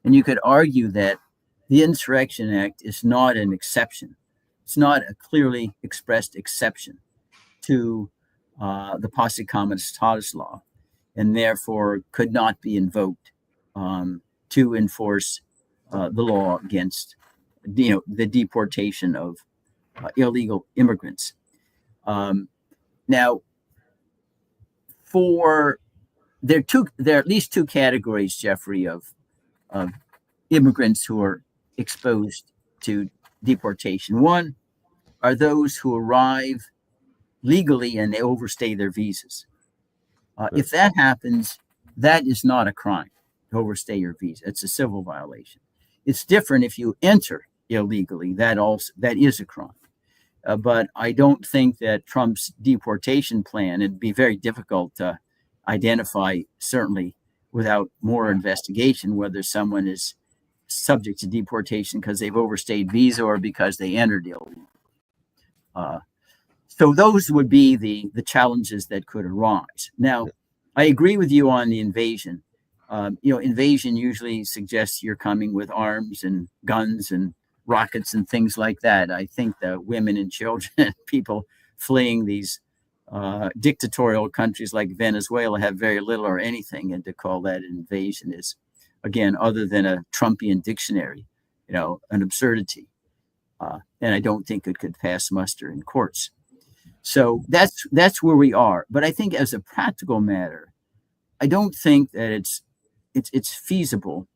And you could argue that the Insurrection Act is not an exception. It's not a clearly expressed exception to the Posse Comitatus law, and therefore could not be invoked to enforce the law against the deportation of illegal immigrants. Now, there are at least two categories, Jeffrey, of immigrants who are exposed to deportation. One are those who arrive legally and they overstay their visas. If that happens, that is not a crime to overstay your visa. It's a civil violation. It's different if you enter illegally. That is a crime. But I don't think that Trump's deportation plan, it'd be very difficult to identify, certainly without more investigation, whether someone is subject to deportation because they've overstayed visa or because they entered illegally. So those would be the challenges that could arise. Now, I agree with you on the invasion. Invasion usually suggests you're coming with arms and guns and rockets and things like that. I think the women and children and people fleeing these dictatorial countries like Venezuela have very little or anything, and to call that an invasion is, again, other than a Trumpian dictionary, an absurdity. And I don't think it could pass muster in courts. So that's where we are. But I think as a practical matter, I don't think that it's feasible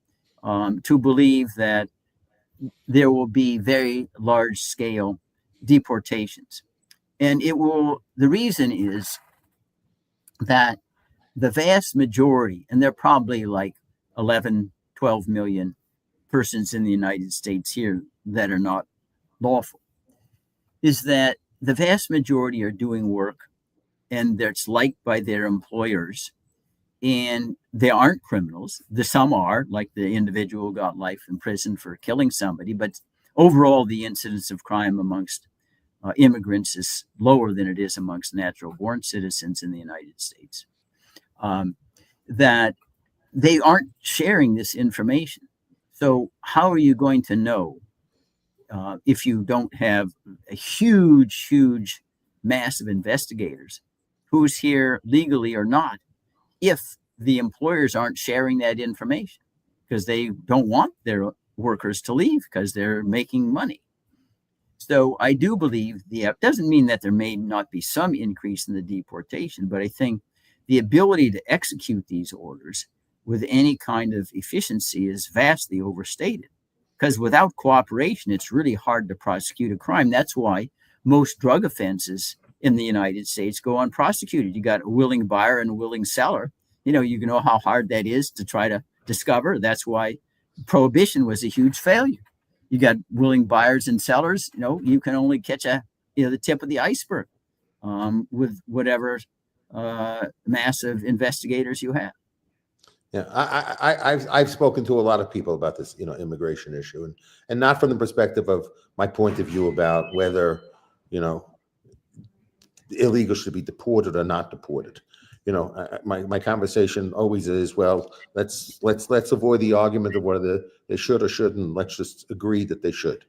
to believe that there will be very large scale deportations. And the reason is that the vast majority, and there are probably like 11, 12 million persons in the United States here that are not lawful, is that the vast majority are doing work and that's liked by their employers, and they aren't criminals. Some are, like the individual who got life in prison for killing somebody, but overall the incidence of crime amongst immigrants is lower than it is amongst natural born citizens in the United States. That they aren't sharing this information. So how are you going to know if you don't have a huge mass of investigators who's here legally or not, if the employers aren't sharing that information because they don't want their workers to leave because they're making money? So I do believe doesn't mean that there may not be some increase in the deportation, but I think the ability to execute these orders with any kind of efficiency is vastly overstated, because without cooperation, it's really hard to prosecute a crime. That's why most drug offenses in the United States go unprosecuted. You got a willing buyer and a willing seller. You know how hard that is to try to discover. That's why prohibition was a huge failure. You got willing buyers and sellers. You can only catch the tip of the iceberg with whatever massive investigators you have. Yeah, I've spoken to a lot of people about this, immigration issue, and not from the perspective of my point of view about whether, illegals should be deported or not deported. My conversation always is, well, let's avoid the argument of whether they should or shouldn't. Let's just agree that they should.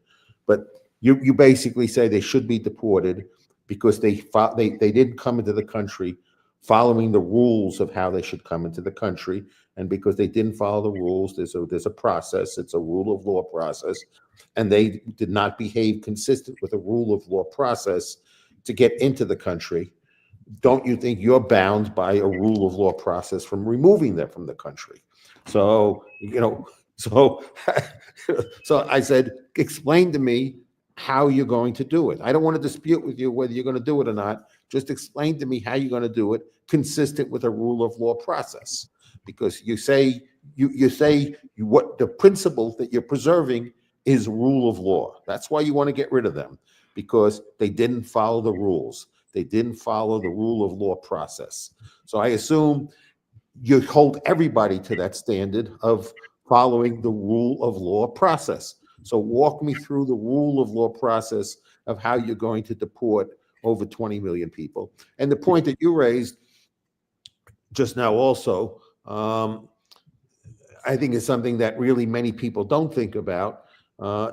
But you basically say they should be deported because they didn't come into the country following the rules of how they should come into the country, and because they didn't follow the rules, there's a process. It's a rule of law process, and they did not behave consistent with a rule of law process to get into the country. Don't you think you're bound by a rule of law process from removing them from the country? So so I said, explain to me how you're going to do it. I don't want to dispute with you whether you're going to do it or not. Just explain to me how you're going to do it consistent with a rule of law process. Because you say what the principle that you're preserving is rule of law. That's why you want to get rid of them, because they didn't follow the rules. They didn't follow the rule of law process. So I assume you hold everybody to that standard of following the rule of law process. So walk me through the rule of law process of how you're going to deport over 20 million people. And the point that you raised just now also, I think is something that really many people don't think about,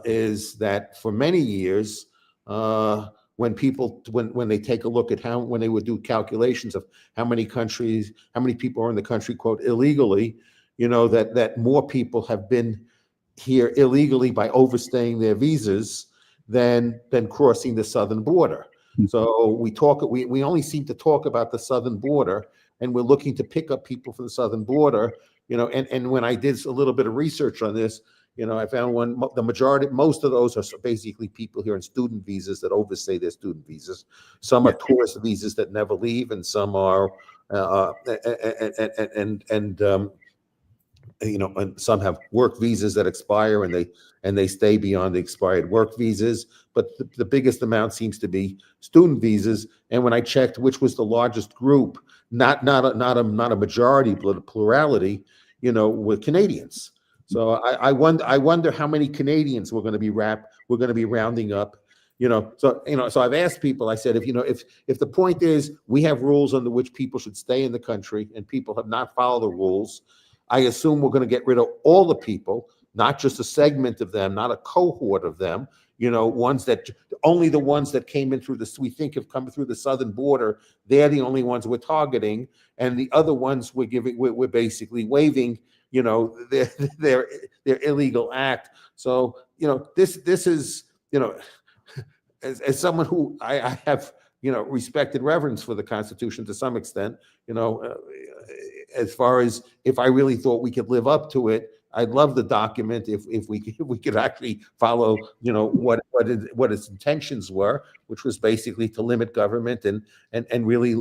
is that for many years, when they take a look at when they would do calculations of how many people are in the country, quote, illegally, that more people have been here illegally by overstaying their visas than crossing the southern border. So we only seem to talk about the southern border, and we're looking to pick up people from the southern border, and when I did a little bit of research on this, I found most of those are basically people here on student visas that overstay their student visas. Some are tourist visas that never leave, and some are, and some have work visas that expire, and they stay beyond the expired work visas. But the biggest amount seems to be student visas. And when I checked which was the largest group, not a majority, but a plurality, were Canadians. So I wonder how many Canadians we're going to be rounding up. So I've asked people. I said, if the point is we have rules under which people should stay in the country, and people have not followed the rules, I assume we're going to get rid of all the people, not just a segment of them, not a cohort of them. Only the ones that came in we think have come through the southern border. They're the only ones we're targeting, and the other ones we're basically waiving, their illegal act. So this is as someone who I have respected reverence for the Constitution to some extent, as far as if I really thought we could live up to it, I'd love the document if we could actually follow what its intentions were, which was basically to limit government and really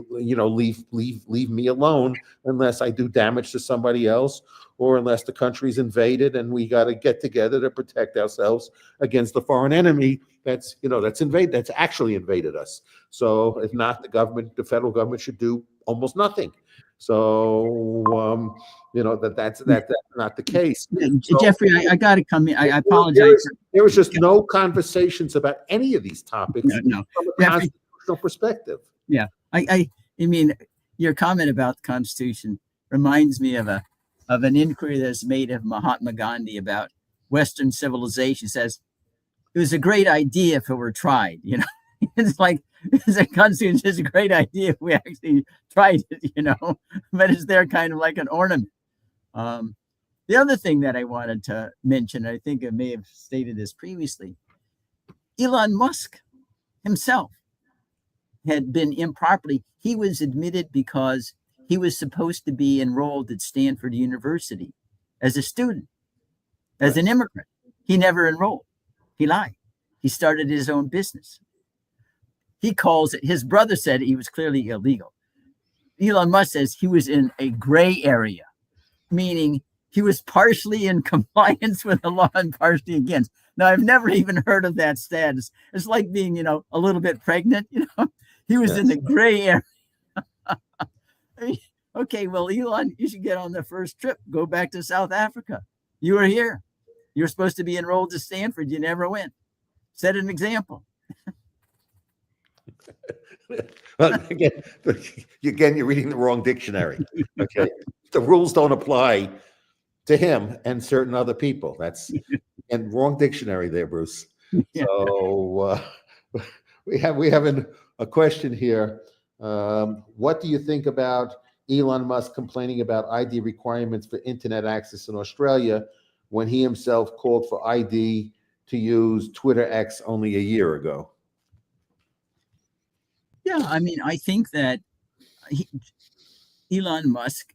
leave me alone unless I do damage to somebody else, or unless the country's invaded and we got to get together to protect ourselves against the foreign enemy that's actually invaded us. So if not, the federal government should do almost nothing. So that's not the case. So, Jeffrey, I got to come in. I apologize. There was just no conversations about any of these topics No. from a constitutional perspective. Yeah, I mean, your comment about the Constitution reminds me of an inquiry that's made of Mahatma Gandhi about Western civilization. It says it was a great idea if it were tried. It's like the Constitution is a great idea if we actually tried it, but it's there kind of like an ornament. The other thing that I wanted to mention, I think I may have stated this previously, Elon Musk himself had been improperly, he was admitted because he was supposed to be enrolled at Stanford University as a student, as an immigrant. He never enrolled. He lied. He started his own business. He calls it, his brother said he was clearly illegal. Elon Musk says he was in a gray area, meaning he was partially in compliance with the law and partially against. Now, I've never even heard of that status. It's like being, a little bit pregnant, He was in the gray area. Okay, well, Elon, you should get on the first trip. Go back to South Africa. You were here. You're supposed to be enrolled to Stanford. You never went. Set an example. Well, again, you're reading the wrong dictionary. Okay, the rules don't apply to him and certain other people. That's and wrong dictionary there, Bruce. Yeah. So we have a question here. What do you think about Elon Musk complaining about ID requirements for internet access in Australia when he himself called for ID to use Twitter X only a year ago? Yeah, I mean, I think that Elon Musk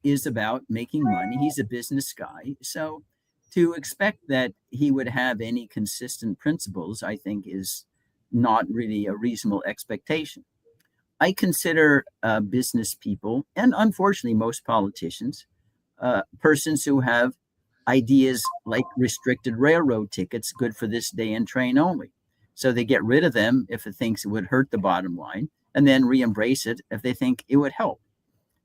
is about making money. He's a business guy. So to expect that he would have any consistent principles, I think, is not really a reasonable expectation. I consider business people, and unfortunately most politicians, persons who have ideas like restricted railroad tickets, good for this day and train only. So they get rid of them if it thinks it would hurt the bottom line, and then re-embrace it if they think it would help.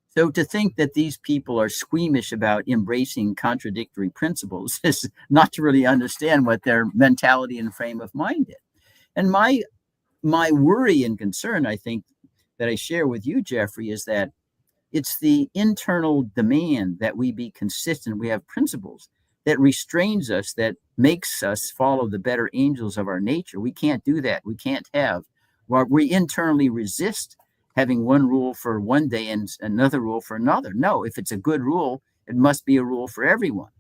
So to think that these people are squeamish about embracing contradictory principles is not to really understand what their mentality and frame of mind is. And my worry and concern, I think, that I share with you, Jeffrey, is that it's the internal demand that we be consistent. We have principles that restrains us, that makes us follow the better angels of our nature. We can't do that. We can't have, well, we internally resist having one rule for one day and another rule for another. No, if it's a good rule, it must be a rule for everyone.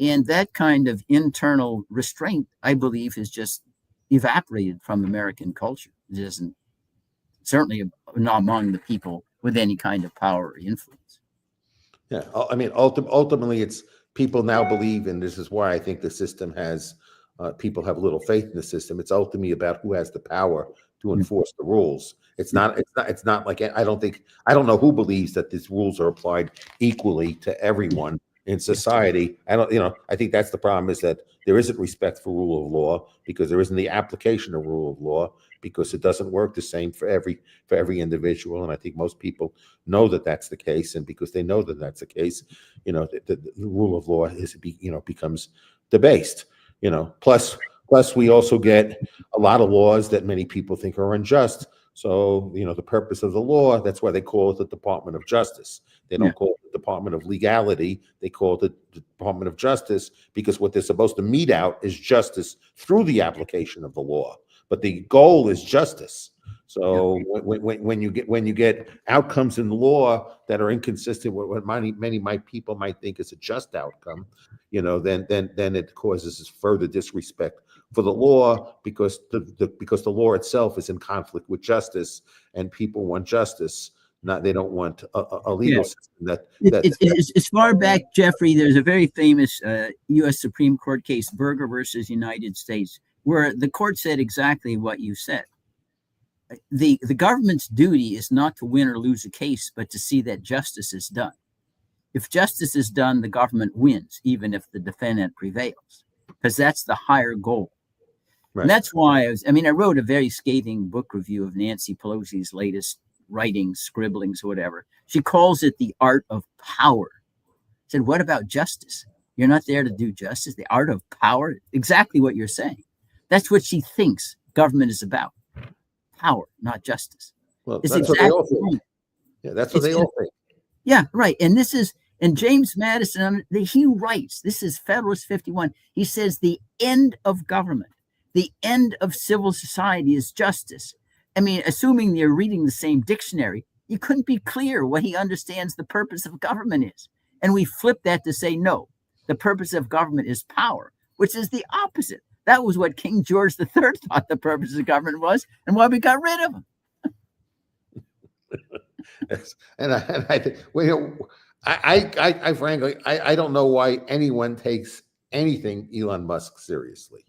And that kind of internal restraint, I believe, has just evaporated from American culture. It isn't, certainly not among the people with any kind of power or influence. Yeah, I mean, ultimately, it's people now believe, and this is why I think the system has, people have little faith in the system. It's ultimately about who has the power to enforce the rules. It's not like, I don't know who believes that these rules are applied equally to everyone in society. I think that's the problem, is that there isn't respect for rule of law because there isn't the application of rule of law, because it doesn't work the same for every individual. And I think most people know that that's the case. And because they know that that's the case, the rule of law becomes debased, plus we also get a lot of laws that many people think are unjust. So, the purpose of the law, that's why they call it the Department of Justice. They don't call it the Department of Legality. They call it the Department of Justice, because what they're supposed to mete out is justice through the application of the law. But the goal is justice. So when you get outcomes in law that are inconsistent with what many people might think is a just outcome, then it causes further disrespect for the law, because the law itself is in conflict with justice, and people want justice. They don't want a legal system as far back, Jeffrey, there's a very famous U.S. Supreme Court case, Berger versus United States, where the court said exactly what you said. The government's duty is not to win or lose a case, but to see that justice is done. If justice is done, the government wins, even if the defendant prevails, because that's the higher goal. Right. And that's why I wrote a very scathing book review of Nancy Pelosi's latest writings, scribblings, whatever. She calls it the art of power. I said, what about justice? You're not there to do justice. The art of power, exactly what you're saying. That's what she thinks government is about. Power, not justice. Well, that's what they all think. Yeah, that's what they all think. Yeah, right. And James Madison, he writes, this is Federalist 51. He says the end of government, the end of civil society is justice. Assuming you're reading the same dictionary, you couldn't be clear what he understands the purpose of government is. And we flip that to say, no, the purpose of government is power, which is the opposite. That was what King George III thought the purpose of government was, and why we got rid of him. Yes. And I think, I frankly, I don't know why anyone takes anything Elon Musk seriously.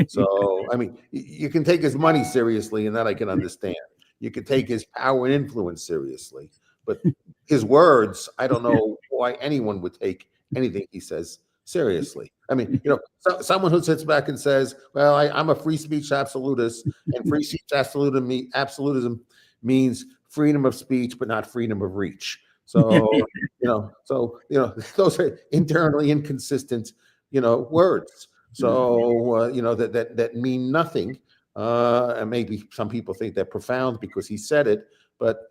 So, I mean, you can take his money seriously, and that I can understand. You can take his power and influence seriously, but his words, I don't know why anyone would take anything he says seriously. I mean, someone who sits back and says, "Well, I'm a free speech absolutist, and free speech absolutism means freedom of speech, but not freedom of reach." So, those are internally inconsistent, words. So, that mean nothing. And maybe some people think they're profound because he said it, but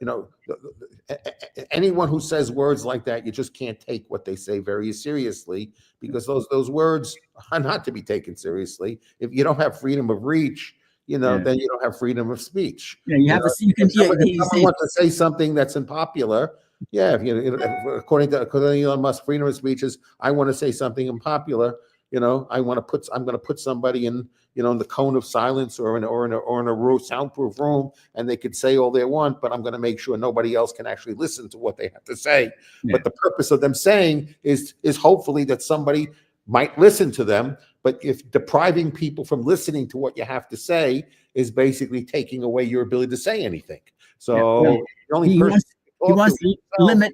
anyone who says words like that, you just can't take what they say very seriously, because those words are not to be taken seriously. If you don't have freedom of reach, then you don't have freedom of speech. Yeah, you have to see. You can. If someone wants to say something that's unpopular, yeah. According to Elon Musk, freedom of speech is, I want to say something unpopular. I'm going to put somebody in, in the cone of silence or in a soundproof room, and they could say all they want, but I'm going to make sure nobody else can actually listen to what they have to say. Yeah. But the purpose of them saying is hopefully that somebody might listen to them. But if depriving people from listening to what you have to say is basically taking away your ability to say anything. So the only person he wants to limit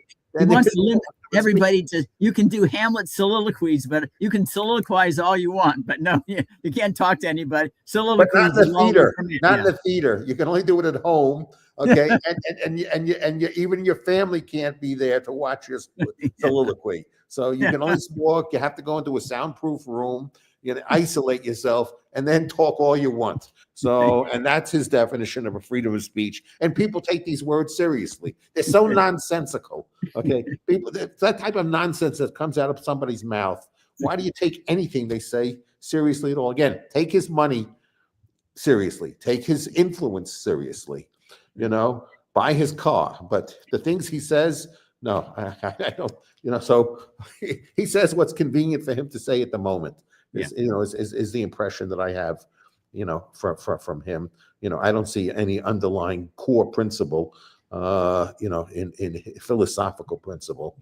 everybody to, you can do Hamlet soliloquies, but you can soliloquize all you want, but no, you can't talk to anybody. Soliloquies, but not in the theater. Not in the theater. You can only do it at home. Okay, and even your family can't be there to watch your soliloquy. So you can only walk. You have to go into a soundproof room. You know, isolate yourself and then talk all you want. So, and that's his definition of a freedom of speech. And people take these words seriously. They're so nonsensical. Okay, people, that type of nonsense that comes out of somebody's mouth. Why do you take anything they say seriously at all? Again, take his money seriously. Take his influence seriously. Buy his car. But the things he says, no, I don't. So he says what's convenient for him to say at the moment. Is the impression that I have, from him. I don't see any underlying core principle, in philosophical principle,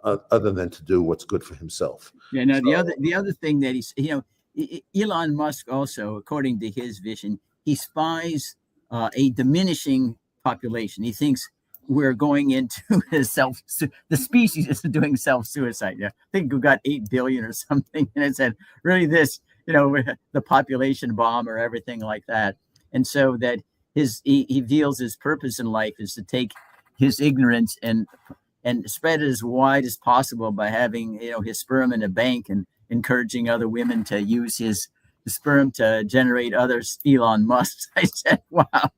other than to do what's good for himself. Yeah. Now the other thing that he's, Elon Musk also, according to his vision, he spies a diminishing population. He thinks we're going into the species is doing self-suicide. Yeah, I think we got 8 billion or something, and it said really this, the population bomb or everything like that. And so that he feels his purpose in life is to take his ignorance and spread it as wide as possible by having his sperm in a bank and encouraging other women to use his sperm to generate other Elon Musk. I said, wow.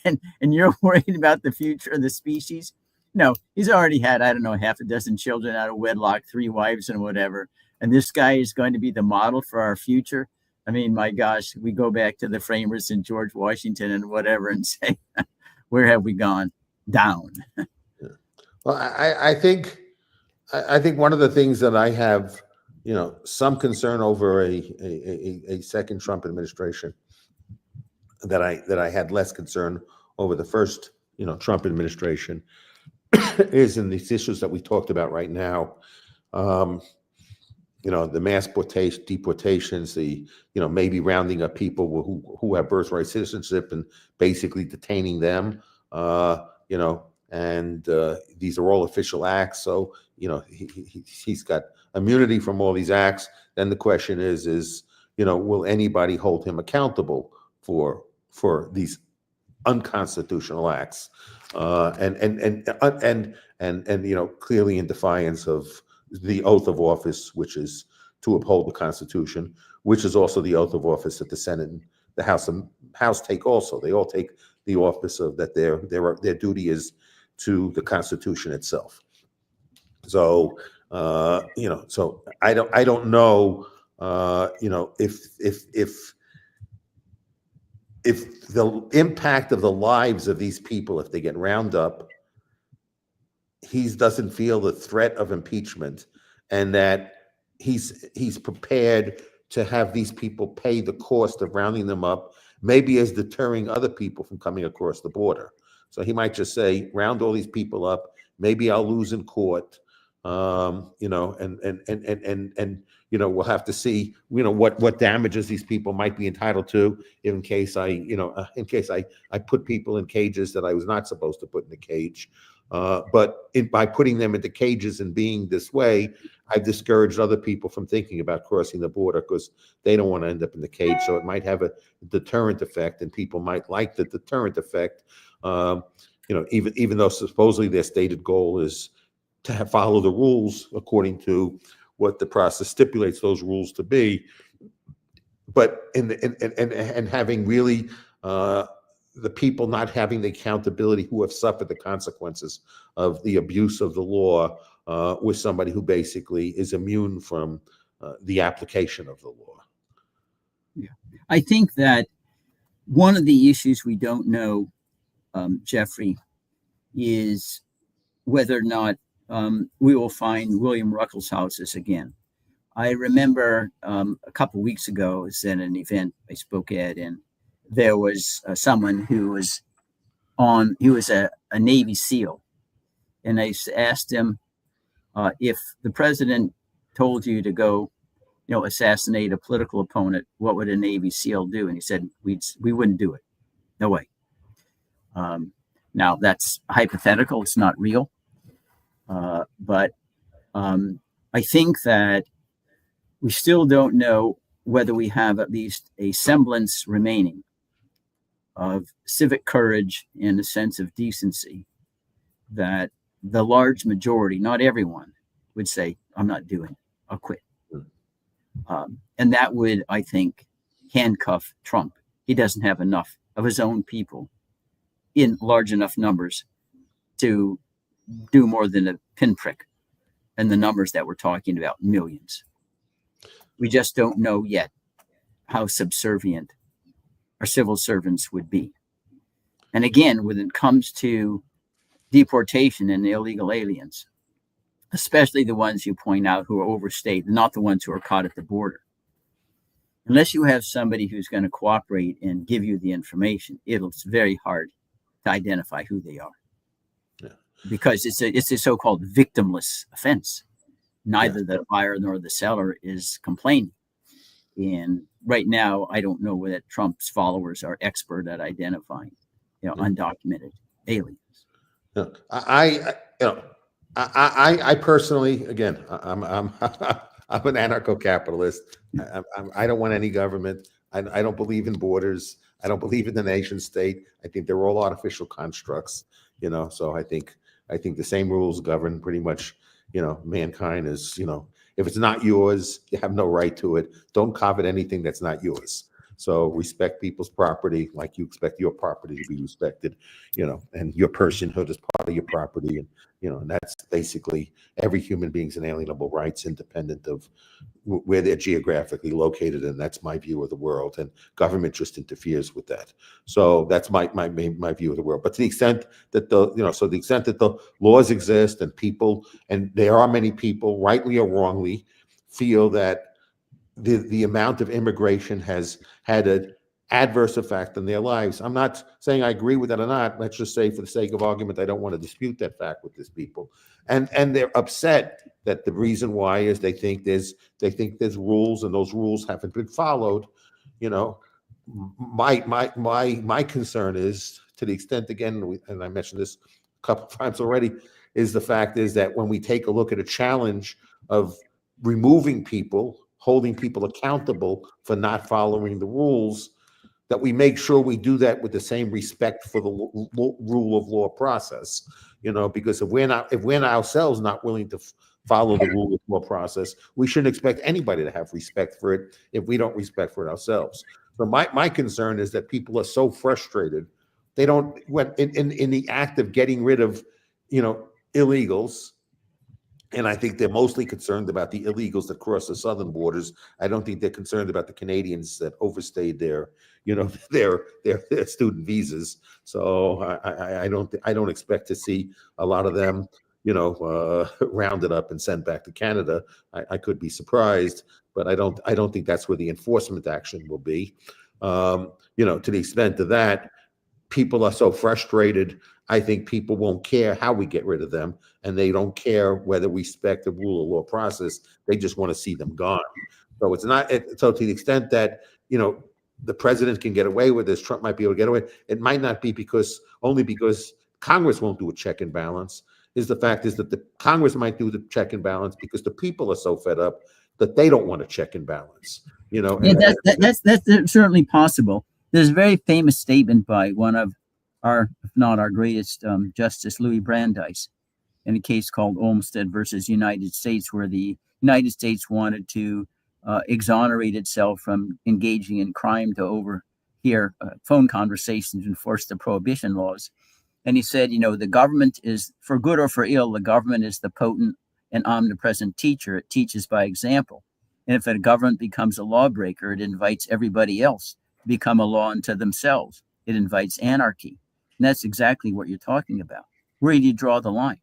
And you're worried about the future of the species? No, he's already had, I don't know, half a dozen children out of wedlock, 3 wives and whatever. And this guy is going to be the model for our future. I mean, my gosh, we go back to the framers and George Washington and whatever and say, where have we gone? Down. Well, I think one of the things that I have, some concern over a second Trump administration, that I had less concern over the first, Trump administration, is in these issues that we talked about right now. The mass deportations, the, maybe rounding up people who have birthright citizenship and basically detaining them, and these are all official acts. So, he's got immunity from all these acts. Then the question is, will anybody hold him accountable for these unconstitutional acts, and clearly in defiance of the oath of office, which is to uphold the Constitution, which is also the oath of office that the Senate and the House take also. They all take the office of that their duty is to the Constitution itself. So so I don't know if the impact of the lives of these people, if they get round up, he doesn't feel the threat of impeachment, and that he's prepared to have these people pay the cost of rounding them up, maybe as deterring other people from coming across the border. So he might just say, round all these people up, maybe I'll lose in court, and we'll have to see, what damages these people might be entitled to in case I put people in cages that I was not supposed to put in the cage. But by putting them into cages and being this way, I've discouraged other people from thinking about crossing the border because they don't want to end up in the cage. So it might have a deterrent effect, and people might like the deterrent effect. Even though supposedly their stated goal is to follow the rules according to what the process stipulates those rules to be, but and having really the people not having the accountability who have suffered the consequences of the abuse of the law with somebody who basically is immune from the application of the law. Yeah, I think that one of the issues we don't know, Jeffrey, is whether or not we will find William Ruckelshaus's again. I remember a couple of weeks ago, I was at an event I spoke at, and there was someone who was he was a Navy SEAL. And I asked him, if the president told you to go, assassinate a political opponent, what would a Navy SEAL do? And he said, we wouldn't do it. No way. Now that's hypothetical. It's not real. But I think that we still don't know whether we have at least a semblance remaining of civic courage and a sense of decency that the large majority, not everyone, would say, I'm not doing it. I'll quit. And that would, I think, handcuff Trump. He doesn't have enough of his own people in large enough numbers to do more than a pinprick and the numbers that we're talking about, millions. We just don't know yet how subservient our civil servants would be. And again, when it comes to deportation and illegal aliens, especially the ones you point out who are overstayed, not the ones who are caught at the border, unless you have somebody who's going to cooperate and give you the information, it's very hard to identify who they are. Yeah. Because it's a so-called victimless offense. Neither the buyer nor the seller is complaining. And right now, I don't know whether Trump's followers are expert at identifying, undocumented aliens. Yeah. I personally, again, I'm an anarcho-capitalist. I don't want any government. I don't believe in borders. I don't believe in the nation state. I think they're all artificial constructs. So I think the same rules govern pretty much. Mankind is. If it's not yours, you have no right to it. Don't covet anything that's not yours. So respect people's property like you expect your property to be respected, and your personhood is part of your property. And, and that's basically every human being's inalienable rights, independent of where they're geographically located. And that's my view of the world. And government just interferes with that. So that's my view of the world. But to the extent that the laws exist and people, and there are many people, rightly or wrongly, feel that the amount of immigration has had an adverse effect on their lives. I'm not saying I agree with that or not. Let's just say, for the sake of argument, I don't want to dispute that fact with these people, and they're upset that the reason why is they think there's rules, and those rules haven't been followed. My concern is, to the extent, again, and I mentioned this a couple of times already, is the fact is that when we take a look at a challenge of removing people, holding people accountable for not following the rules, that we make sure we do that with the same respect for the rule of law process. Because if we're ourselves not willing to follow the rule of law process, we shouldn't expect anybody to have respect for it if we don't respect for it ourselves. So my concern is that people are so frustrated, they don't, in the act of getting rid of, illegals. And I think they're mostly concerned about the illegals that cross the southern borders. I don't think they're concerned about the Canadians that overstayed their student visas. So I don't expect to see a lot of them, rounded up and sent back to Canada. I could be surprised, but I don't think that's where the enforcement action will be. To the extent of that, people are so frustrated I think people won't care how we get rid of them, and they don't care whether we respect the rule of law process. They just want to see them gone. So it's not. So to the extent that the president can get away with this, Trump might be able to get away. It might not be only because Congress won't do a check and balance. The fact is that the Congress might do the check and balance because the people are so fed up that they don't want to check and balance. Yeah, that's certainly possible. There's a very famous statement by one of if not our greatest, Justice Louis Brandeis, in a case called Olmsted versus United States, where the United States wanted to exonerate itself from engaging in crime to overhear phone conversations and enforce the prohibition laws. And he said, the government is, for good or for ill, the government is the potent and omnipresent teacher. It teaches by example. And if a government becomes a lawbreaker, it invites everybody else to become a law unto themselves. It invites anarchy. And that's exactly what you're talking about. Where do you draw the line?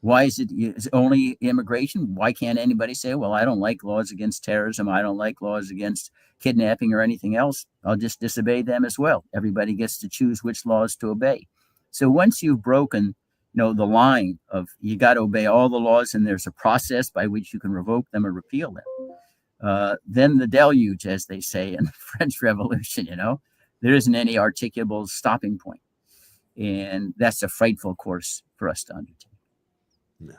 Why is it only immigration? Why can't anybody say, well, I don't like laws against terrorism. I don't like laws against kidnapping or anything else. I'll just disobey them as well. Everybody gets to choose which laws to obey. So once you've broken, the line of you got to obey all the laws and there's a process by which you can revoke them or repeal them, then the deluge, as they say in the French Revolution, there isn't any articulable stopping point. And that's a frightful course for us to undertake. Yes.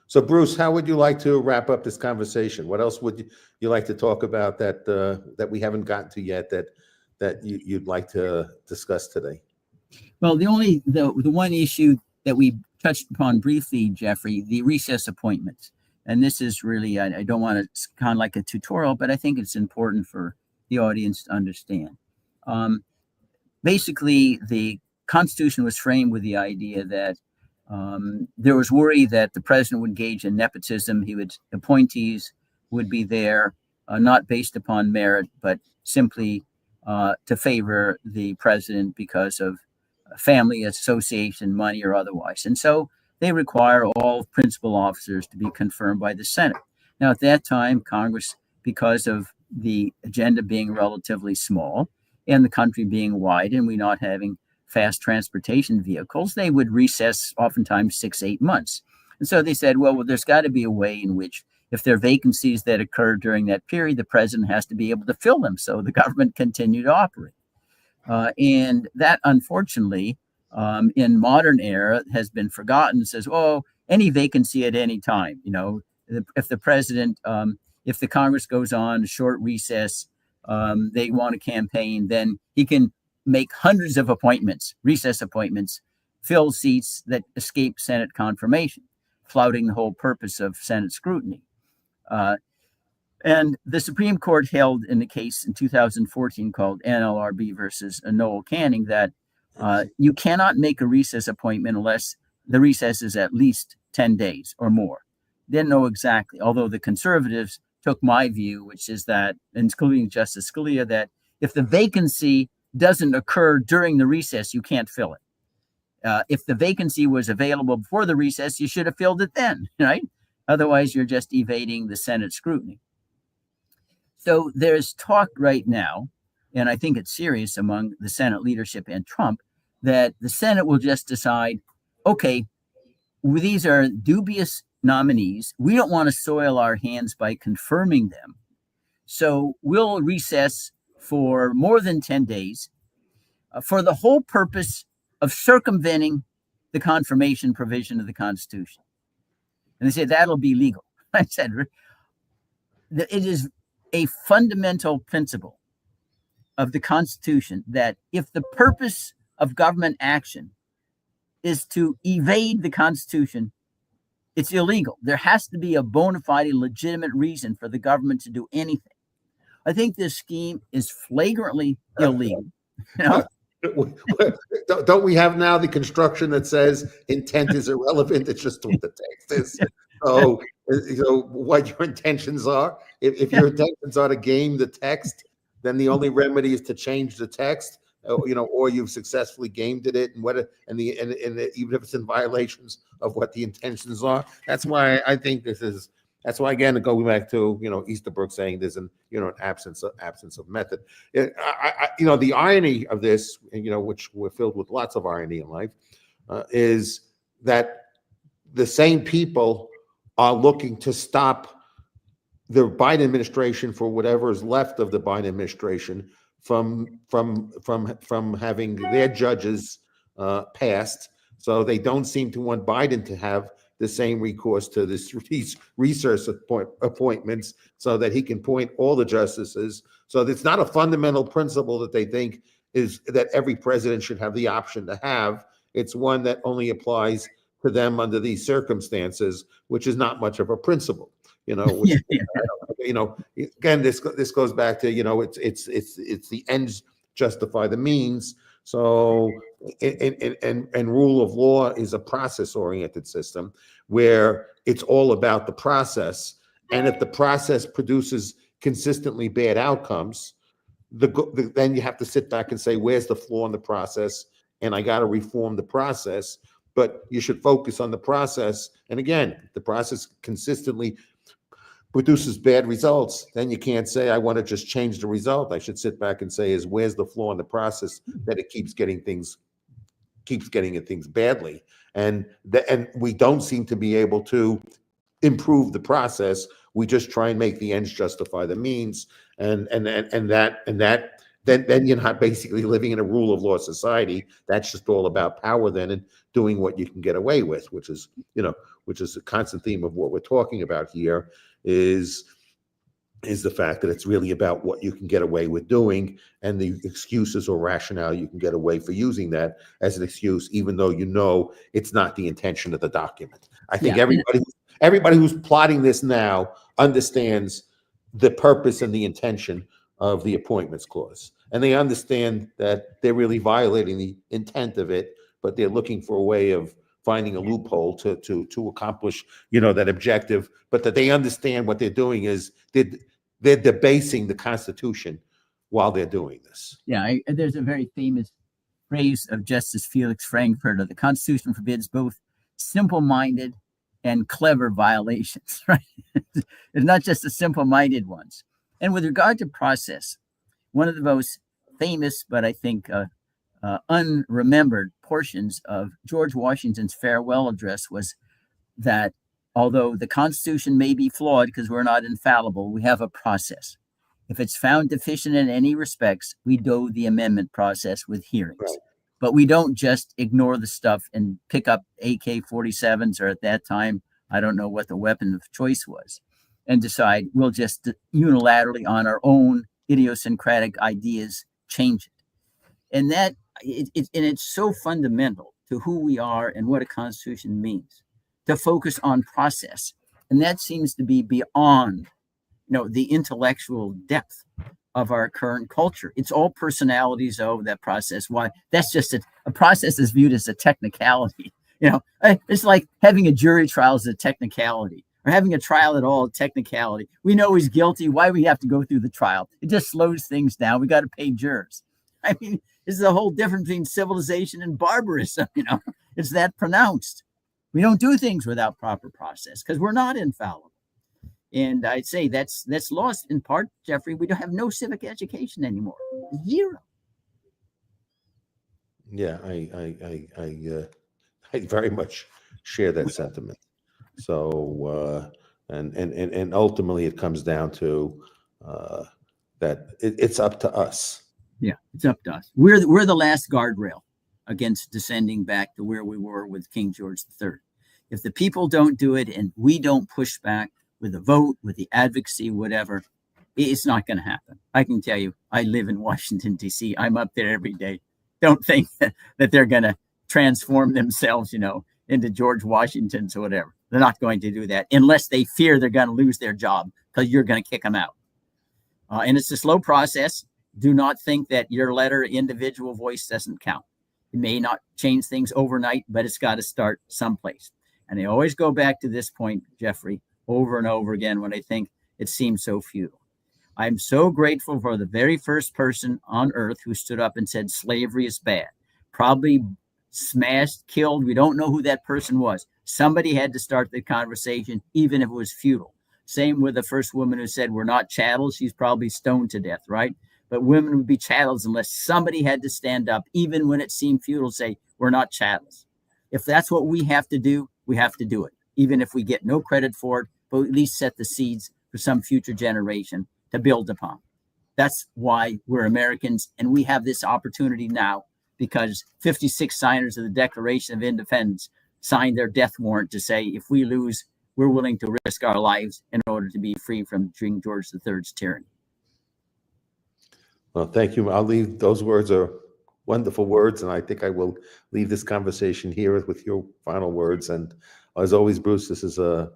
So, Bruce, how would you like to wrap up this conversation? What else would you like to talk about that we haven't gotten to yet that you'd like to discuss today? Well, the one issue that we touched upon briefly, Jeffrey, the recess appointments. And this is really, I don't want to sound like a tutorial, but I think it's important for the audience to understand. Basically, the Constitution was framed with the idea that there was worry that the president would engage in nepotism. Appointees would be there, not based upon merit, but simply to favor the president because of family association, money, or otherwise. And so they require all principal officers to be confirmed by the Senate. Now, at that time, Congress, because of the agenda being relatively small and the country being wide and we not having fast transportation vehicles, they would recess oftentimes 6-8 months. And so they said, well, there's got to be a way in which if there are vacancies that occur during that period, the president has to be able to fill them so the government continue to operate. And that, unfortunately, in modern era has been forgotten. It says, oh, any vacancy at any time. If the president, if the Congress goes on a short recess, they want to campaign, then he can make hundreds of appointments, recess appointments, fill seats that escape Senate confirmation, flouting the whole purpose of Senate scrutiny. And the Supreme Court held in the case in 2014 called NLRB versus Noel Canning that you cannot make a recess appointment unless the recess is at least 10 days or more. Didn't know exactly, although the conservatives took my view, which is that, including Justice Scalia, that if the vacancy doesn't occur during the recess, you can't fill it. If the vacancy was available before the recess, you should have filled it then, right? Otherwise, you're just evading the Senate scrutiny. So there's talk right now, and I think it's serious among the Senate leadership and Trump, that the Senate will just decide, okay, these are dubious nominees. We don't want to soil our hands by confirming them. So we'll recess for more than 10 days for the whole purpose of circumventing the confirmation provision of the Constitution. And they said that'll be legal. I said that it is a fundamental principle of the Constitution that if the purpose of government action is to evade the Constitution, it's illegal. There has to be a bona fide, legitimate reason for the government to do anything. I think this scheme is flagrantly illegal. Don't we have now the construction that says intent is irrelevant? It's just what the text is. So what your intentions are. If your intentions are to game the text, then the only remedy is to change the text. Or you've successfully gamed it, and even if it's in violations of what the intentions are. That's why I think this is. That's why, again, going back to Easterbrook saying there's an absence of method. The irony of this, which we're filled with lots of irony in life, is that the same people are looking to stop the Biden administration, for whatever is left of the Biden administration, from having their judges passed. So they don't seem to want Biden to have the same recourse to these research appointments, so that he can appoint all the justices. So it's not a fundamental principle that they think is that every president should have the option to have. It's one that only applies to them under these circumstances, which is not much of a principle, which, again, this goes back to, it's the ends justify the means. So, and rule of law is a process-oriented system where it's all about the process. And if the process produces consistently bad outcomes, then you have to sit back and say, where's the flaw in the process? And I got to reform the process. But you should focus on the process. And again, the process consistently produces bad results, then you can't say, I want to just change the result. I should sit back and say, where's the flaw in the process that it keeps getting things badly. And we don't seem to be able to improve the process. We just try and make the ends justify the means. And then you're not basically living in a rule of law society. That's just all about power then, and doing what you can get away with, which is a constant theme of what we're talking about here, is the fact that it's really about what you can get away with doing, and the excuses or rationale you can get away for using that as an excuse, even though it's not the intention of the document. I think everybody who's plotting this now understands the purpose and the intention of the appointments clause, and they understand that they're really violating the intent of it, but they're looking for a way of finding a loophole to accomplish that objective. But that they understand what they're doing is they're debasing the Constitution while they're doing this. Yeah, there's a very famous phrase of Justice Felix Frankfurter: the Constitution forbids both simple-minded and clever violations. Right? It's not just the simple-minded ones. And with regard to process, one of the most famous, but I think unremembered portions of George Washington's farewell address was that although the Constitution may be flawed because we're not infallible, we have a process. If it's found deficient in any respects, we do the amendment process with hearings. Right. But we don't just ignore the stuff and pick up AK-47s, or at that time, I don't know what the weapon of choice was, and decide we'll just unilaterally on our own idiosyncratic ideas change it. And that it's so fundamental to who we are and what a constitution means, to focus on process. And that seems to be beyond, the intellectual depth of our current culture. It's all personalities of that process. Why? That's just a process is viewed as a technicality. It's like having a jury trial is a technicality, or having a trial at all, a technicality. We know he's guilty. Why do we have to go through the trial? It just slows things down. We got to pay jurors. I mean, this is a whole difference between civilization and barbarism. It's that pronounced. We don't do things without proper process because we're not infallible. And I'd say that's lost in part, Jeffrey. We don't have no civic education anymore. Zero. Yeah, I very much share that sentiment. So, and ultimately, it comes down to that it's up to us. Yeah, it's up to us. We're the last guardrail against descending back to where we were with King George III. If the people don't do it and we don't push back with a vote, with the advocacy, whatever, it's not going to happen. I can tell you, I live in Washington, D.C. I'm up there every day. Don't think that they're going to transform themselves, into George Washingtons or whatever. They're not going to do that unless they fear they're going to lose their job because you're going to kick them out. And it's a slow process. Do not think that your letter, individual voice doesn't count. It may not change things overnight, but it's got to start someplace. And I always go back to this point, Jeffrey, over and over again when I think it seems so futile. I'm so grateful for the very first person on earth who stood up and said slavery is bad. Probably smashed, killed. We don't know who that person was. Somebody had to start the conversation, even if it was futile. Same with the first woman who said we're not chattels. She's probably stoned to death, right? But women would be chattels unless somebody had to stand up, even when it seemed futile, say we're not chattels. if that's what we have to do, we have to do it, even if we get no credit for it, but at least set the seeds for some future generation to build upon. That's why we're Americans, and we have this opportunity now because 56 signers of the Declaration of Independence signed their death warrant to say, if we lose, we're willing to risk our lives in order to be free from King George III's tyranny. Well, thank you. I'll leave, those words are wonderful words, and I think I will leave this conversation here with your final words. And as always, Bruce, this is a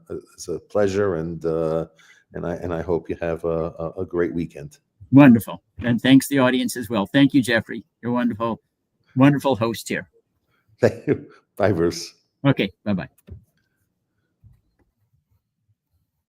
pleasure, and I hope you have a great weekend. Wonderful. And thanks to the audience as well. Thank you, Jeffrey. You're wonderful, wonderful host here. Thank you. Bye, Bruce. Okay, bye-bye.